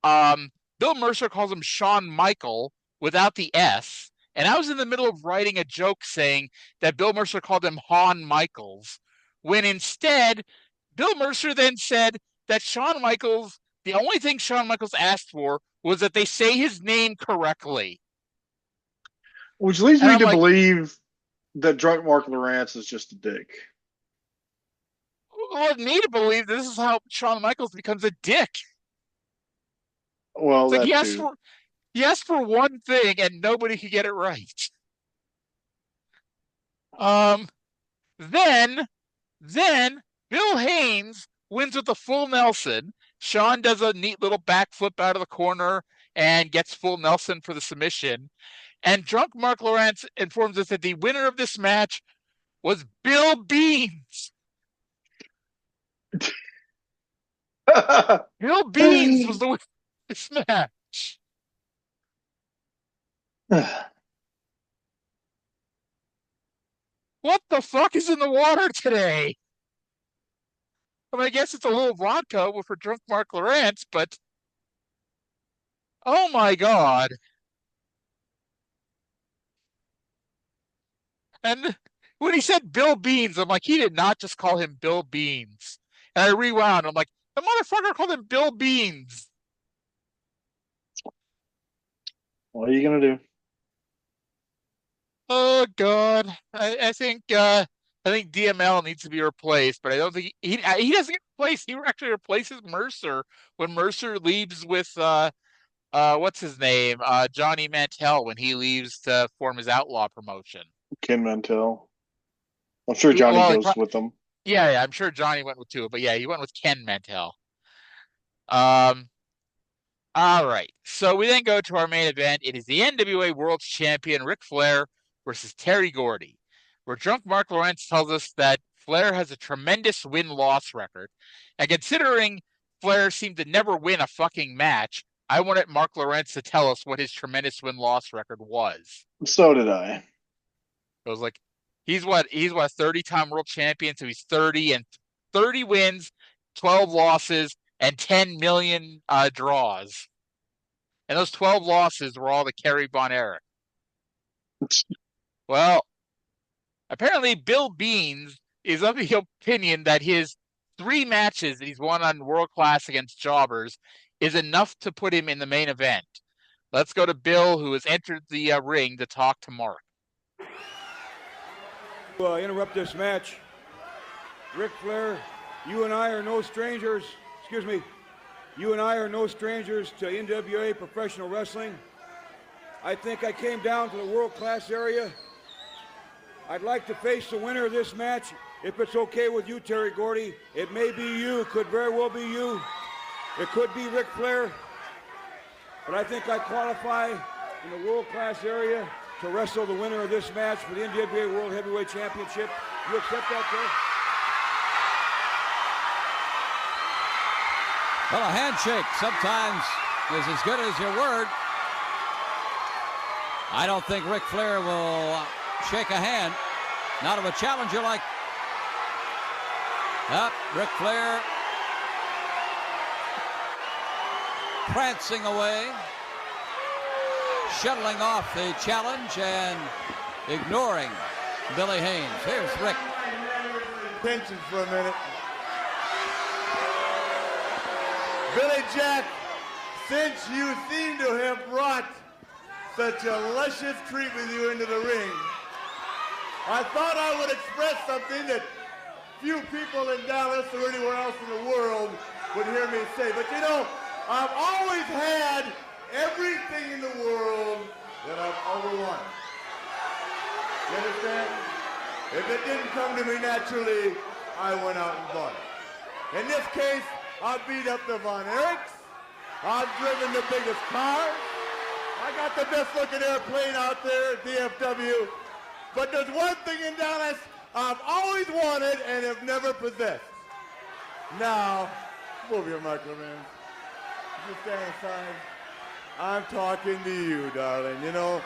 Bill Mercer calls him Shawn Michael without the S. And I was in the middle of writing a joke saying that Bill Mercer called him Hawn Michaels, when instead, Bill Mercer then said that Shawn Michaels, the only thing Shawn Michaels asked for was that they say his name correctly. Which leads me to believe that Drunk Mark Lawrence is just a dick. Well, me to believe this is how Shawn Michaels becomes a dick. Well, it's like too. He asked for one thing and nobody could get it right. Then Bill Haynes wins with a full Nelson. Shawn does a neat little backflip out of the corner and gets full Nelson for the submission. And Drunk Mark Lawrence informs us that the winner of this match was Bill Beans. Bill Beans was the winner of this match. What the fuck is in the water today? I mean, I guess it's a little vodka for Drunk Mark Lawrence, but oh my God. And when he said Bill Beans, I'm like, he did not just call him Bill Beans. And I rewound. I'm like, the motherfucker called him Bill Beans. What are you going to do? Oh God. I think DML needs to be replaced, but I don't think he doesn't get replaced. He actually replaces Mercer when Mercer leaves with what's his name? Johnny Mantell when he leaves to form his Outlaw promotion. Ken Mantell. I'm sure Johnny goes with them. Yeah, I'm sure Johnny went with two, but yeah, he went with Ken Mantell. All right. So we then go to our main event. It is the NWA World Champion Ric Flair versus Terry Gordy, where Drunk Mark Lawrence tells us that Flair has a tremendous win-loss record. And considering Flair seemed to never win a fucking match, I wanted Mark Lawrence to tell us what his tremendous win-loss record was. So did I. It was like, he's a 30-time world champion, so he's 30 wins, 12 losses, and 10 million draws. And those 12 losses were all to Kerry Von Erich. Well, apparently Bill Beans is of the opinion that his 3 matches that he's won on World Class against jobbers is enough to put him in the main event. Let's go to Bill, who has entered the ring to talk to Mark. Interrupt this match. Ric Flair, you and I are no strangers. Excuse me. You and I are no strangers to NWA professional wrestling. I think I came down to the world-class area. I'd like to face the winner of this match. If it's okay with you, Terry Gordy, it may be you. It could very well be you. It could be Ric Flair. But I think I qualify in the world-class area to wrestle the winner of this match for the NWA World Heavyweight Championship. You accept that, Terry? Well, a handshake sometimes is as good as your word. I don't think Ric Flair will shake a hand. Not of a challenger like Ric Flair prancing away, shuttling off the challenge and ignoring Billy Haynes. Here's Rick. Attention for a minute. Billy Jack, since you seem to have brought such a luscious treat with you into the ring. I thought I would express something that few people in Dallas or anywhere else in the world would hear me say. But you know, I've always had everything in the world that I've ever wanted. You understand? If it didn't come to me naturally, I went out and bought it. In this case, I beat up the Von Erichs. I've driven the biggest cars. I got the best looking airplane out there at DFW. But there's one thing in Dallas I've always wanted and have never possessed. Now, move your microphone. You stand aside. I'm talking to you, darling. You know,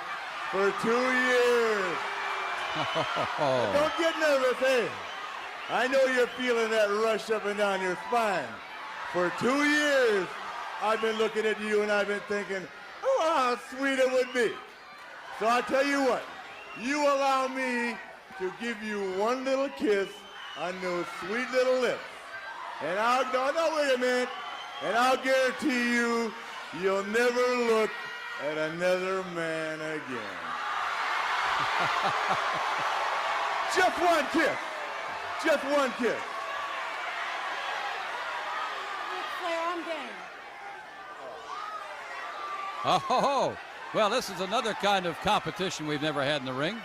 for 2 years. Don't get nervous, hey. I know you're feeling that rush up and down your spine. For 2 years, I've been looking at you and I've been thinking, oh, how sweet it would be. So I tell you what, you allow me to give you one little kiss on those sweet little lips. And no, wait a minute. And I'll guarantee you, you'll never look at another man again. Just one kiss. Just one kiss. Ric Flair, I'm game. Oh, well, this is another kind of competition we've never had in the ring. Not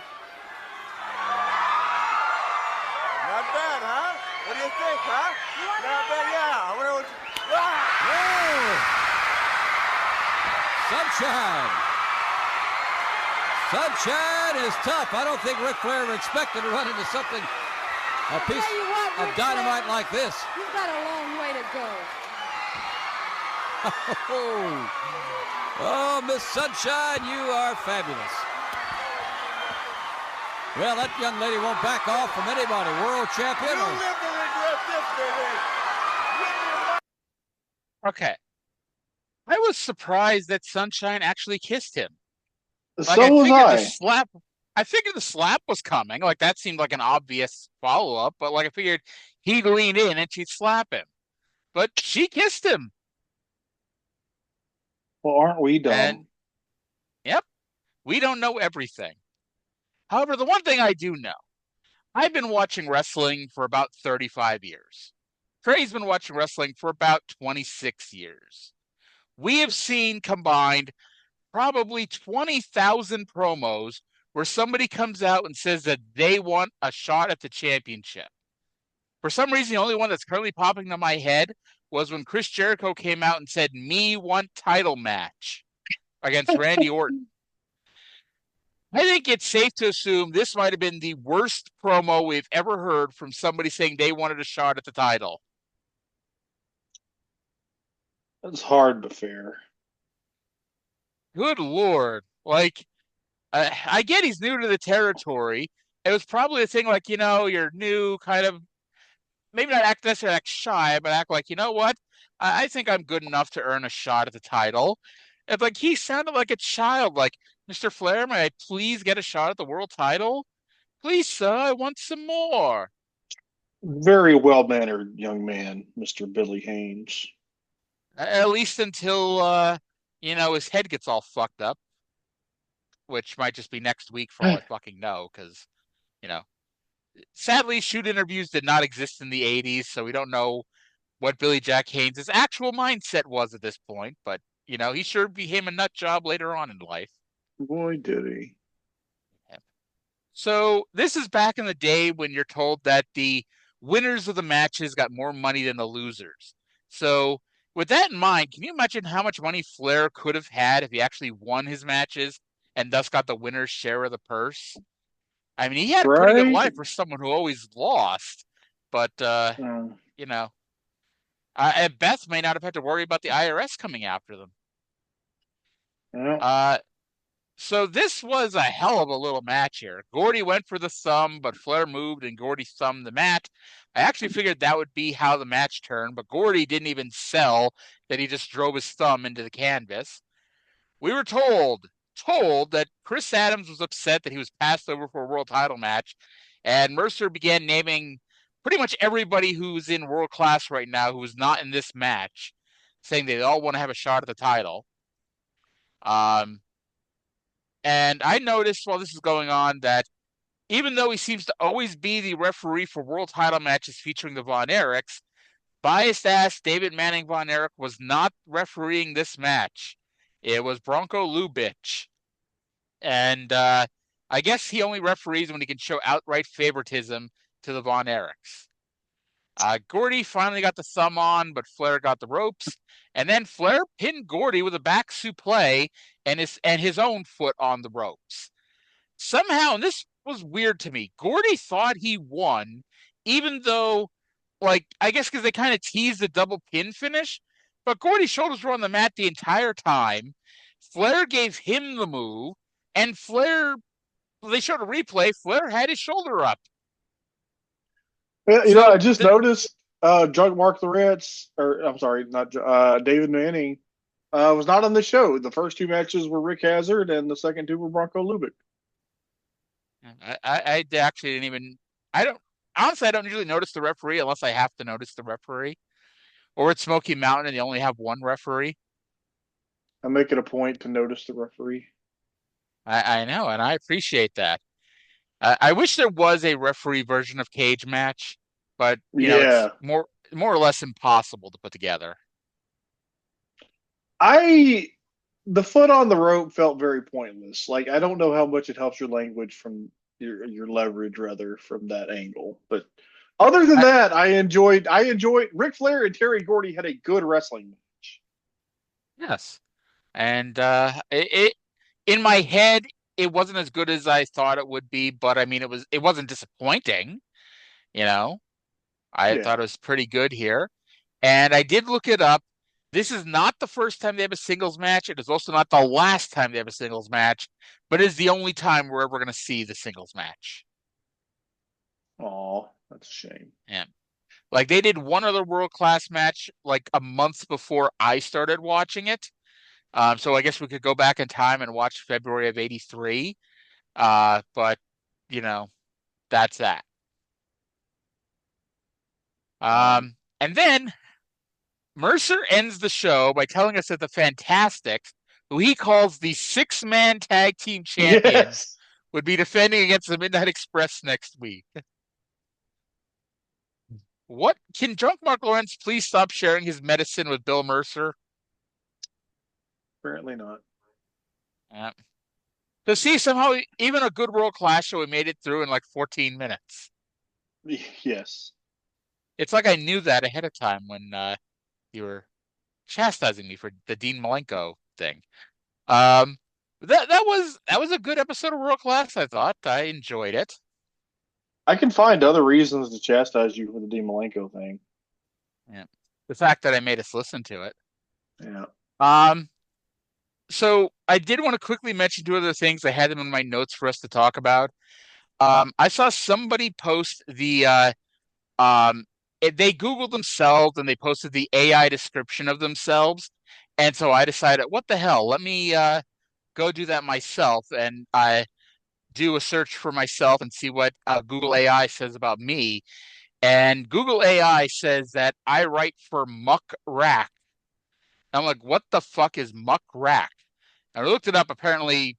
bad, huh? What do you think, huh? Not bad, yeah. I wonder what you... Sunshine is tough. I don't think Ric Flair expected to run into something, a piece of dynamite like this. You've got a long way to go. Oh, Miss Sunshine, you are fabulous. Well, that young lady won't back off from anybody. World champion. You'll never regret this, baby. Okay. I was surprised that Sunshine actually kissed him. So was I. I figured the slap was coming. Like, that seemed like an obvious follow-up. But, like, I figured he'd lean in and she'd slap him. But she kissed him. Well, aren't we dumb? And, yep. We don't know everything. However, the one thing I do know, I've been watching wrestling for about 35 years. Trey's been watching wrestling for about 26 years. We have seen combined probably 20,000 promos where somebody comes out and says that they want a shot at the championship. For some reason, the only one that's currently popping into my head was when Chris Jericho came out and said, "Me want title match" against Randy Orton. I think it's safe to assume this might have been the worst promo we've ever heard from somebody saying they wanted a shot at the title. That's hard but fair. Good Lord. Like, I get he's new to the territory. It was probably a thing like, you know, you're new, kind of, maybe not necessarily act shy, but act like, you know what? I think I'm good enough to earn a shot at the title. And, like, he sounded like a child, like, "Mr. Flair, may I please get a shot at the world title? Please, sir, I want some more." Very well-mannered young man, Mr. Billy Haynes. At least until, you know, his head gets all fucked up, which might just be next week for all I fucking know, because, you know, sadly, shoot interviews did not exist in the 80s, so we don't know what Billy Jack Haynes' actual mindset was at this point, but, you know, he sure became a nut job later on in life. Boy, did he. So this is back in the day when you're told that the winners of the matches got more money than the losers. So with that in mind, can you imagine how much money Flair could have had if he actually won his matches and thus got the winner's share of the purse? I mean, he had a pretty good life for someone who always lost, but, you know, Beth may not have had to worry about the IRS coming after them. So this was a hell of a little match here. Gordy went for the thumb, but Flair moved and Gordy thumbed the mat. I actually figured that would be how the match turned, but Gordy didn't even sell that he just drove his thumb into the canvas. We were told that Chris Adams was upset that he was passed over for a world title match, and Mercer began naming pretty much everybody who's in world class right now who is not in this match, saying they all want to have a shot at the title. And I noticed while this is going on that even though he seems to always be the referee for world title matches featuring the Von Erichs, biased ass David Manning Von Erich was not refereeing this match. It was Bronco Lubitsch. And I guess he only referees when he can show outright favoritism to the Von Erichs. Gordy finally got the thumb on, but Flair got the ropes. And then Flair pinned Gordy with a back suplex and his own foot on the ropes. Somehow, and this was weird to me, Gordy thought he won, even though, like, I guess because they kind of teased the double pin finish, but Gordy's shoulders were on the mat the entire time. Flair gave him the move, and Flair, they showed a replay, Flair had his shoulder up. You know, I just noticed Drunk Mark Lawrence, or I'm sorry, not David Manning, was not on the show. The first two matches were Rick Hazard, and the second two were Bronco Lubitsch. I actually didn't even. Honestly, I don't usually notice the referee unless I have to notice the referee. Or at Smoky Mountain and they only have one referee. I make it a point to notice the referee. I know, and I appreciate that. I wish there was a referee version of Cage Match, but you know, it's more or less impossible to put together. The foot on the rope felt very pointless. Like, I don't know how much it helps your language from your leverage rather from that angle. But other than that, I enjoyed Ric Flair and Terry Gordy had a good wrestling match. Yes. And it in my head it wasn't as good as I thought it would be, but I mean it wasn't disappointing, you know. I thought it was pretty good here. And I did look it up. This is not the first time they have a singles match. It is also not the last time they have a singles match, but it is the only time we're ever going to see the singles match. Oh, that's a shame. Yeah. Like, they did one other world-class match like a month before I started watching it. So I guess we could go back in time and watch February of '83. But, you know, that's that. And then Mercer ends the show by telling us that the Fantastics, who he calls the six-man tag team champions, would be defending against the Midnight Express next week. What can Drunk Mark Lawrence please stop sharing his medicine with Bill Mercer? Apparently not. Yeah. To see somehow even a good world class show, we made it through in like 14 minutes. Yes. It's like I knew that ahead of time when you were chastising me for the Dean Malenko thing. That was a good episode of World Class, I thought. I enjoyed it. I can find other reasons to chastise you for the Dean Malenko thing. Yeah. The fact that I made us listen to it. Yeah. So I did want to quickly mention two other things. I had them in my notes for us to talk about. I saw somebody post the they Googled themselves and they posted the AI description of themselves. And so I decided, what the hell? Let me go do that myself. And I do a search for myself and see what Google AI says about me. And Google AI says that I write for Muck Rack. I'm like, what the fuck is Muck Rack? And I looked it up. Apparently,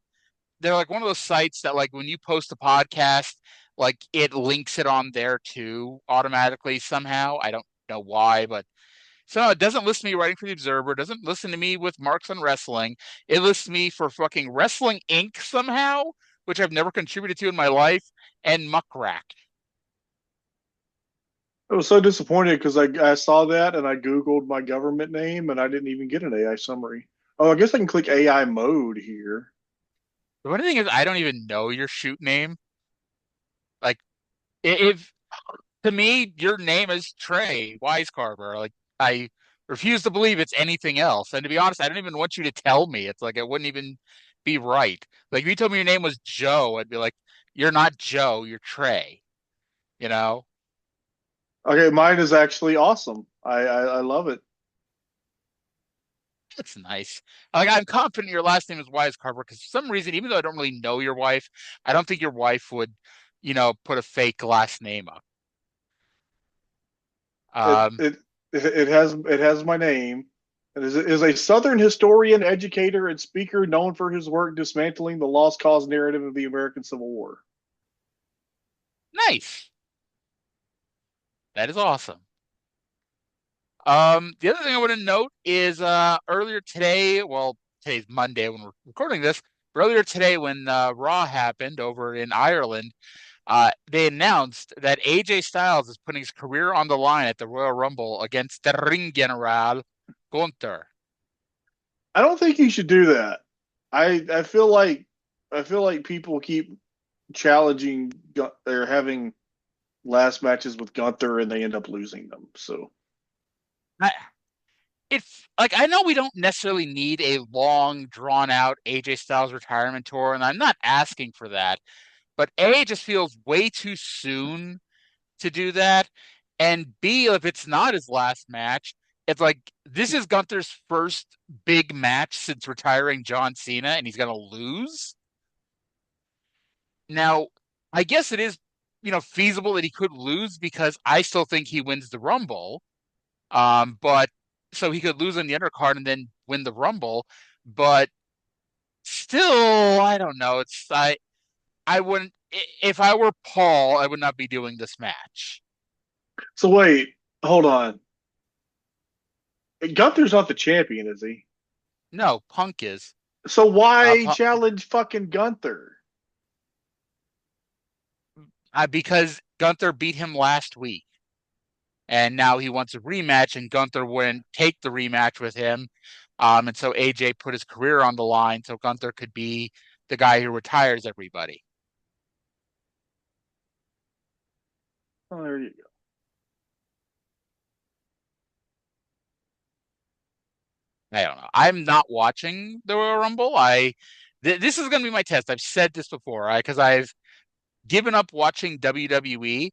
they're like one of those sites that, like, when you post a podcast, like, it links it on there too automatically somehow. I don't know why, but somehow it doesn't list me writing for the Observer. It doesn't listen to me with Marks on Wrestling. It lists me for fucking Wrestling Inc. somehow, which I've never contributed to in my life, and Muck Rack. I was so disappointed because I saw that and I Googled my government name and I didn't even get an AI summary. Oh, I guess I can click AI mode here. The funny thing is, I don't even know your shoot name. Like, if to me, your name is Trey Wisecarver. Like, I refuse to believe it's anything else. And to be honest, I don't even want you to tell me. It's like, it wouldn't even be right. Like, if you told me your name was Joe, I'd be like, you're not Joe, you're Trey. You know? Okay, mine is actually awesome. I love it. That's nice. Like, I'm confident your last name is Wisecarver because for some reason, even though I don't really know your wife, I don't think your wife would, you know, put a fake last name up. It has my name. Is a Southern historian, educator, and speaker known for his work dismantling the lost cause narrative of the American Civil War. Nice. That is awesome. The other thing I want to note is earlier today, well, today's Monday when we're recording this, earlier today when Raw happened over in Ireland, they announced that AJ Styles is putting his career on the line at the Royal Rumble against the Ring General, Gunther. I don't think you should do that. I feel like people keep challenging or having last matches with Gunther and they end up losing them. So It's like I know we don't necessarily need a long, drawn out AJ Styles retirement tour, and I'm not asking for that. But A, it just feels way too soon to do that. And B, if it's not his last match, it's like this is Gunther's first big match since retiring John Cena, and he's gonna lose. Now, I guess it is, feasible that he could lose because I still think he wins the Rumble. But so he could lose on the undercard and then win the Rumble. But still, I don't know. I wouldn't if I were Paul, I would not be doing this match. So wait, hold on. Gunther's not the champion, is he? No, Punk is. So why challenge fucking Gunther? Because Gunther beat him last week. And now he wants a rematch, and Gunther wouldn't take the rematch with him. And so AJ put his career on the line so Gunther could be the guy who retires everybody. Oh, there you go. I don't know. I'm not watching the Royal Rumble. This is going to be my test. I've said this before, because I've given up watching WWE.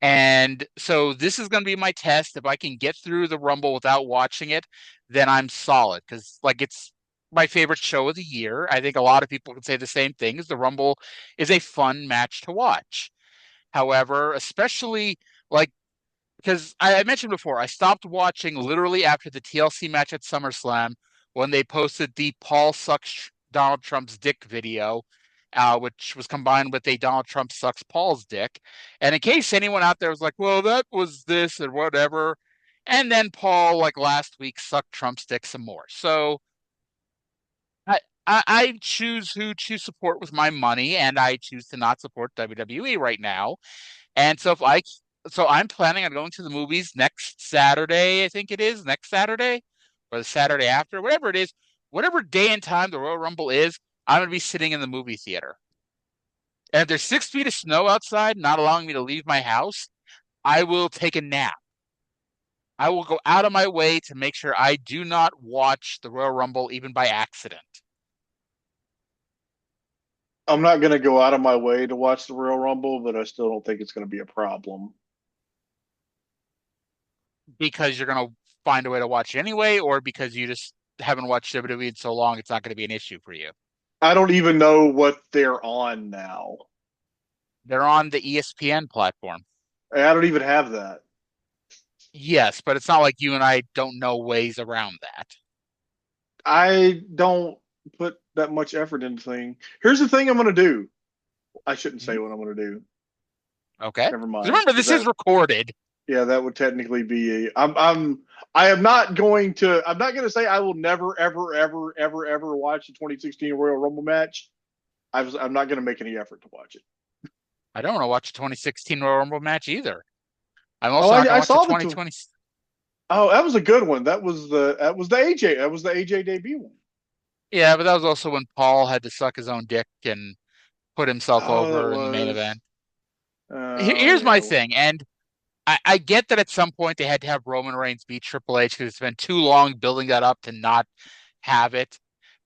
And so this is going to be my test. If I can get through the Rumble without watching it, then I'm solid. Because it's my favorite show of the year. I think a lot of people can say the same thing. Is the Rumble is a fun match to watch. However, especially because I mentioned before, I stopped watching literally after the TLC match at SummerSlam when they posted the Paul sucks Donald Trump's dick video, which was combined with a Donald Trump sucks Paul's dick. And in case anyone out there was like, well, that was this and whatever. And then Paul, last week, sucked Trump's dick some more. So I choose who to support with my money, and I choose to not support WWE right now. And so I'm planning on going to the movies next Saturday, I think it is, next Saturday, or the Saturday after, whatever it is, whatever day and time the Royal Rumble is, I'm going to be sitting in the movie theater. And if there's 6 feet of snow outside, not allowing me to leave my house, I will take a nap. I will go out of my way to make sure I do not watch the Royal Rumble even by accident. I'm not going to go out of my way to watch the Royal Rumble, but I still don't think it's going to be a problem. Because you're going to find a way to watch it anyway, or because you just haven't watched WWE in so long, it's not going to be an issue for you? I don't even know what they're on now. They're on the ESPN platform. I don't even have that. Yes, but it's not like you and I don't know ways around that. I don't put that much effort into things. Here's the thing I'm going to do. I shouldn't say what I'm going to do. Okay. Never mind. Remember, this is recorded. Yeah, that would technically be I am not going to say I will never, ever, ever, ever, ever watch the 2016 Royal Rumble match. I'm not going to make any effort to watch it. I don't want to watch the 2016 Royal Rumble match either. I'm also not going to watch the 2020. Oh, that was a good one. That was the AJ debut one. Yeah, but that was also when Paul had to suck his own dick and put himself over in the main event. Here's my thing, and I get that at some point they had to have Roman Reigns beat Triple H because it's been too long building that up to not have it.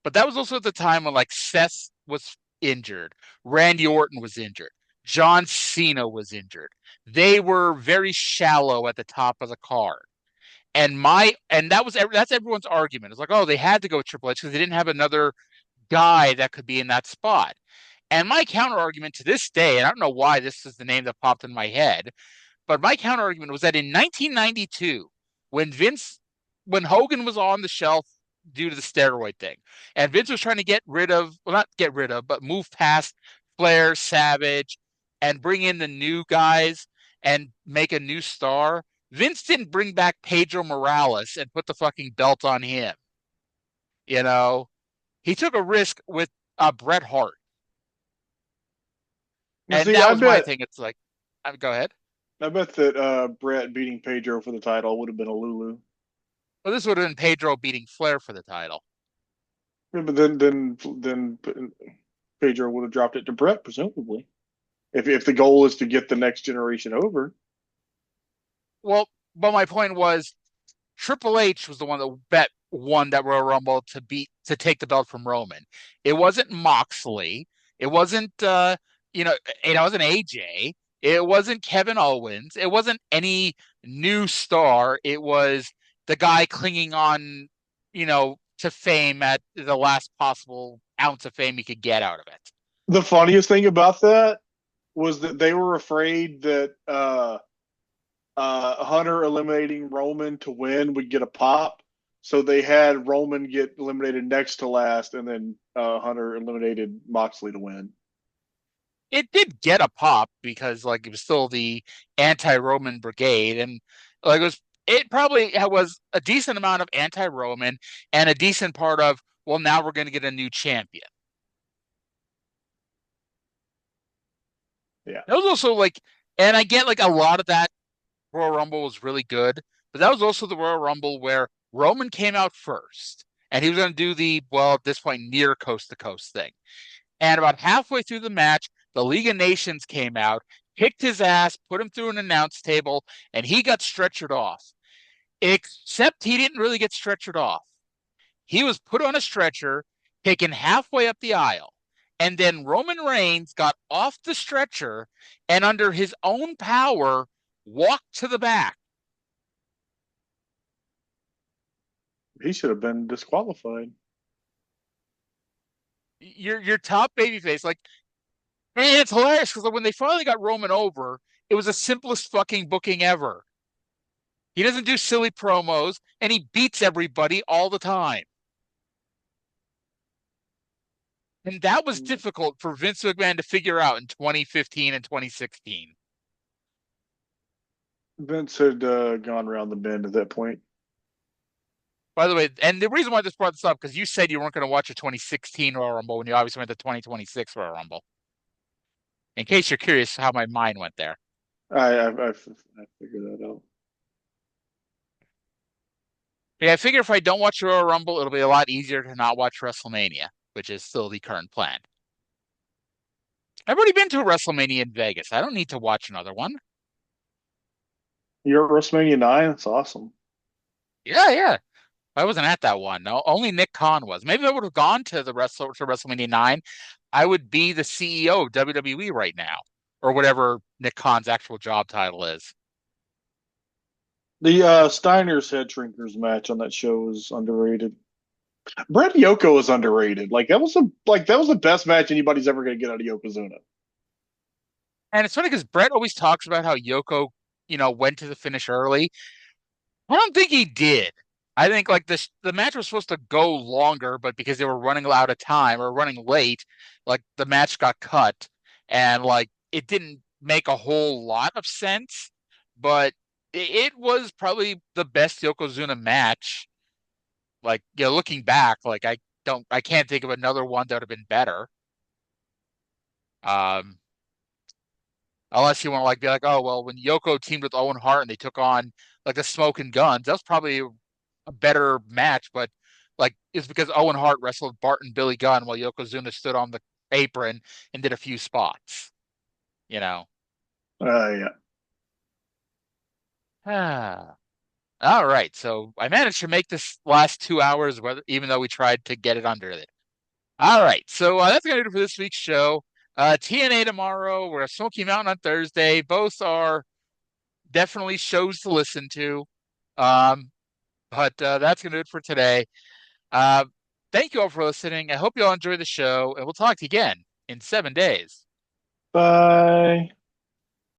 But that was also at the time when Seth was injured, Randy Orton was injured, John Cena was injured. They were very shallow at the top of the card. And that's everyone's argument. It's like, oh, they had to go with Triple H because they didn't have another guy that could be in that spot. And my counter argument to this day, and I don't know why this is the name that popped in my head, but my counter argument was that in 1992, when Vince when Hogan was on the shelf due to the steroid thing, and Vince was trying to get rid of, well, not get rid of, but move past Flair, Savage, and bring in the new guys and make a new star. Vince didn't bring back Pedro Morales and put the fucking belt on him. You know, he took a risk with Bret Hart. And See, that I was my bet, thing. It's like, go ahead. I bet that Brett beating Pedro for the title would have been a Lulu. Well, this would have been Pedro beating Flair for the title. Yeah, but then Pedro would have dropped it to Brett, presumably. If the goal is to get the next generation over. Well, but my point was Triple H was the one that won that Royal Rumble to take the belt from Roman. It wasn't Moxley. It wasn't it wasn't AJ. It wasn't Kevin Owens. It wasn't any new star. It was the guy clinging on, to fame at the last possible ounce of fame he could get out of it. The funniest thing about that was that they were afraid that Hunter eliminating Roman to win would get a pop. So they had Roman get eliminated next to last, and then Hunter eliminated Moxley to win. It did get a pop because it was still the anti-Roman brigade, and it probably was a decent amount of anti-Roman and a decent part of, well, now we're going to get a new champion. Yeah. That was also and I get a lot of that Royal Rumble was really good, but that was also the Royal Rumble where Roman came out first, and he was going to do at this point, near coast-to-coast thing. And about halfway through the match, the League of Nations came out, kicked his ass, put him through an announce table, and he got stretchered off. Except he didn't really get stretchered off. He was put on a stretcher, taken halfway up the aisle, and then Roman Reigns got off the stretcher and under his own power walked to the back. He should have been disqualified. Your top babyface, and it's hilarious because when they finally got Roman over, it was the simplest fucking booking ever. He doesn't do silly promos, and he beats everybody all the time. And that was difficult for Vince McMahon to figure out in 2015 and 2016. Vince had gone around the bend at that point. By the way, and the reason why I just brought this up, because you said you weren't going to watch a 2016 Royal Rumble when you obviously went to 2026 Royal Rumble. In case you're curious how my mind went there. I figured that out. Yeah, I figure if I don't watch the Royal Rumble, it'll be a lot easier to not watch WrestleMania, which is still the current plan. I've already been to a WrestleMania in Vegas. I don't need to watch another one. You're at WrestleMania 9? That's awesome. Yeah. I wasn't at that one. No, only Nick Khan was. Maybe I would have gone to WrestleMania 9. I would be the CEO of WWE right now, or whatever Nick Khan's actual job title is. The Steiner's head shrinkers match on that show was underrated. Bret Yoko is underrated. That was the best match anybody's ever going to get out of Yokozuna. And it's funny because Bret always talks about how Yoko, went to the finish early. I don't think he did. I think the match was supposed to go longer, but because they were running out of time or running late, the match got cut, and it didn't make a whole lot of sense. But it was probably the best Yokozuna match. Looking back, I can't think of another one that would have been better. Unless you want to be oh well, when Yoko teamed with Owen Hart and they took on the Smoking Guns, that was probably a better match, but it's because Owen Hart wrestled Bart and Billy Gunn while Yokozuna stood on the apron and did a few spots. Yeah. All right, so I managed to make this last 2 hours, even though we tried to get it under it. All right, so that's gonna do it for this week's show. TNA tomorrow. We're at Smoky Mountain on Thursday. Both are definitely shows to listen to. But that's gonna do it for today. Thank you all for listening. I hope you all enjoy the show, and we'll talk to you again in 7 days. Bye.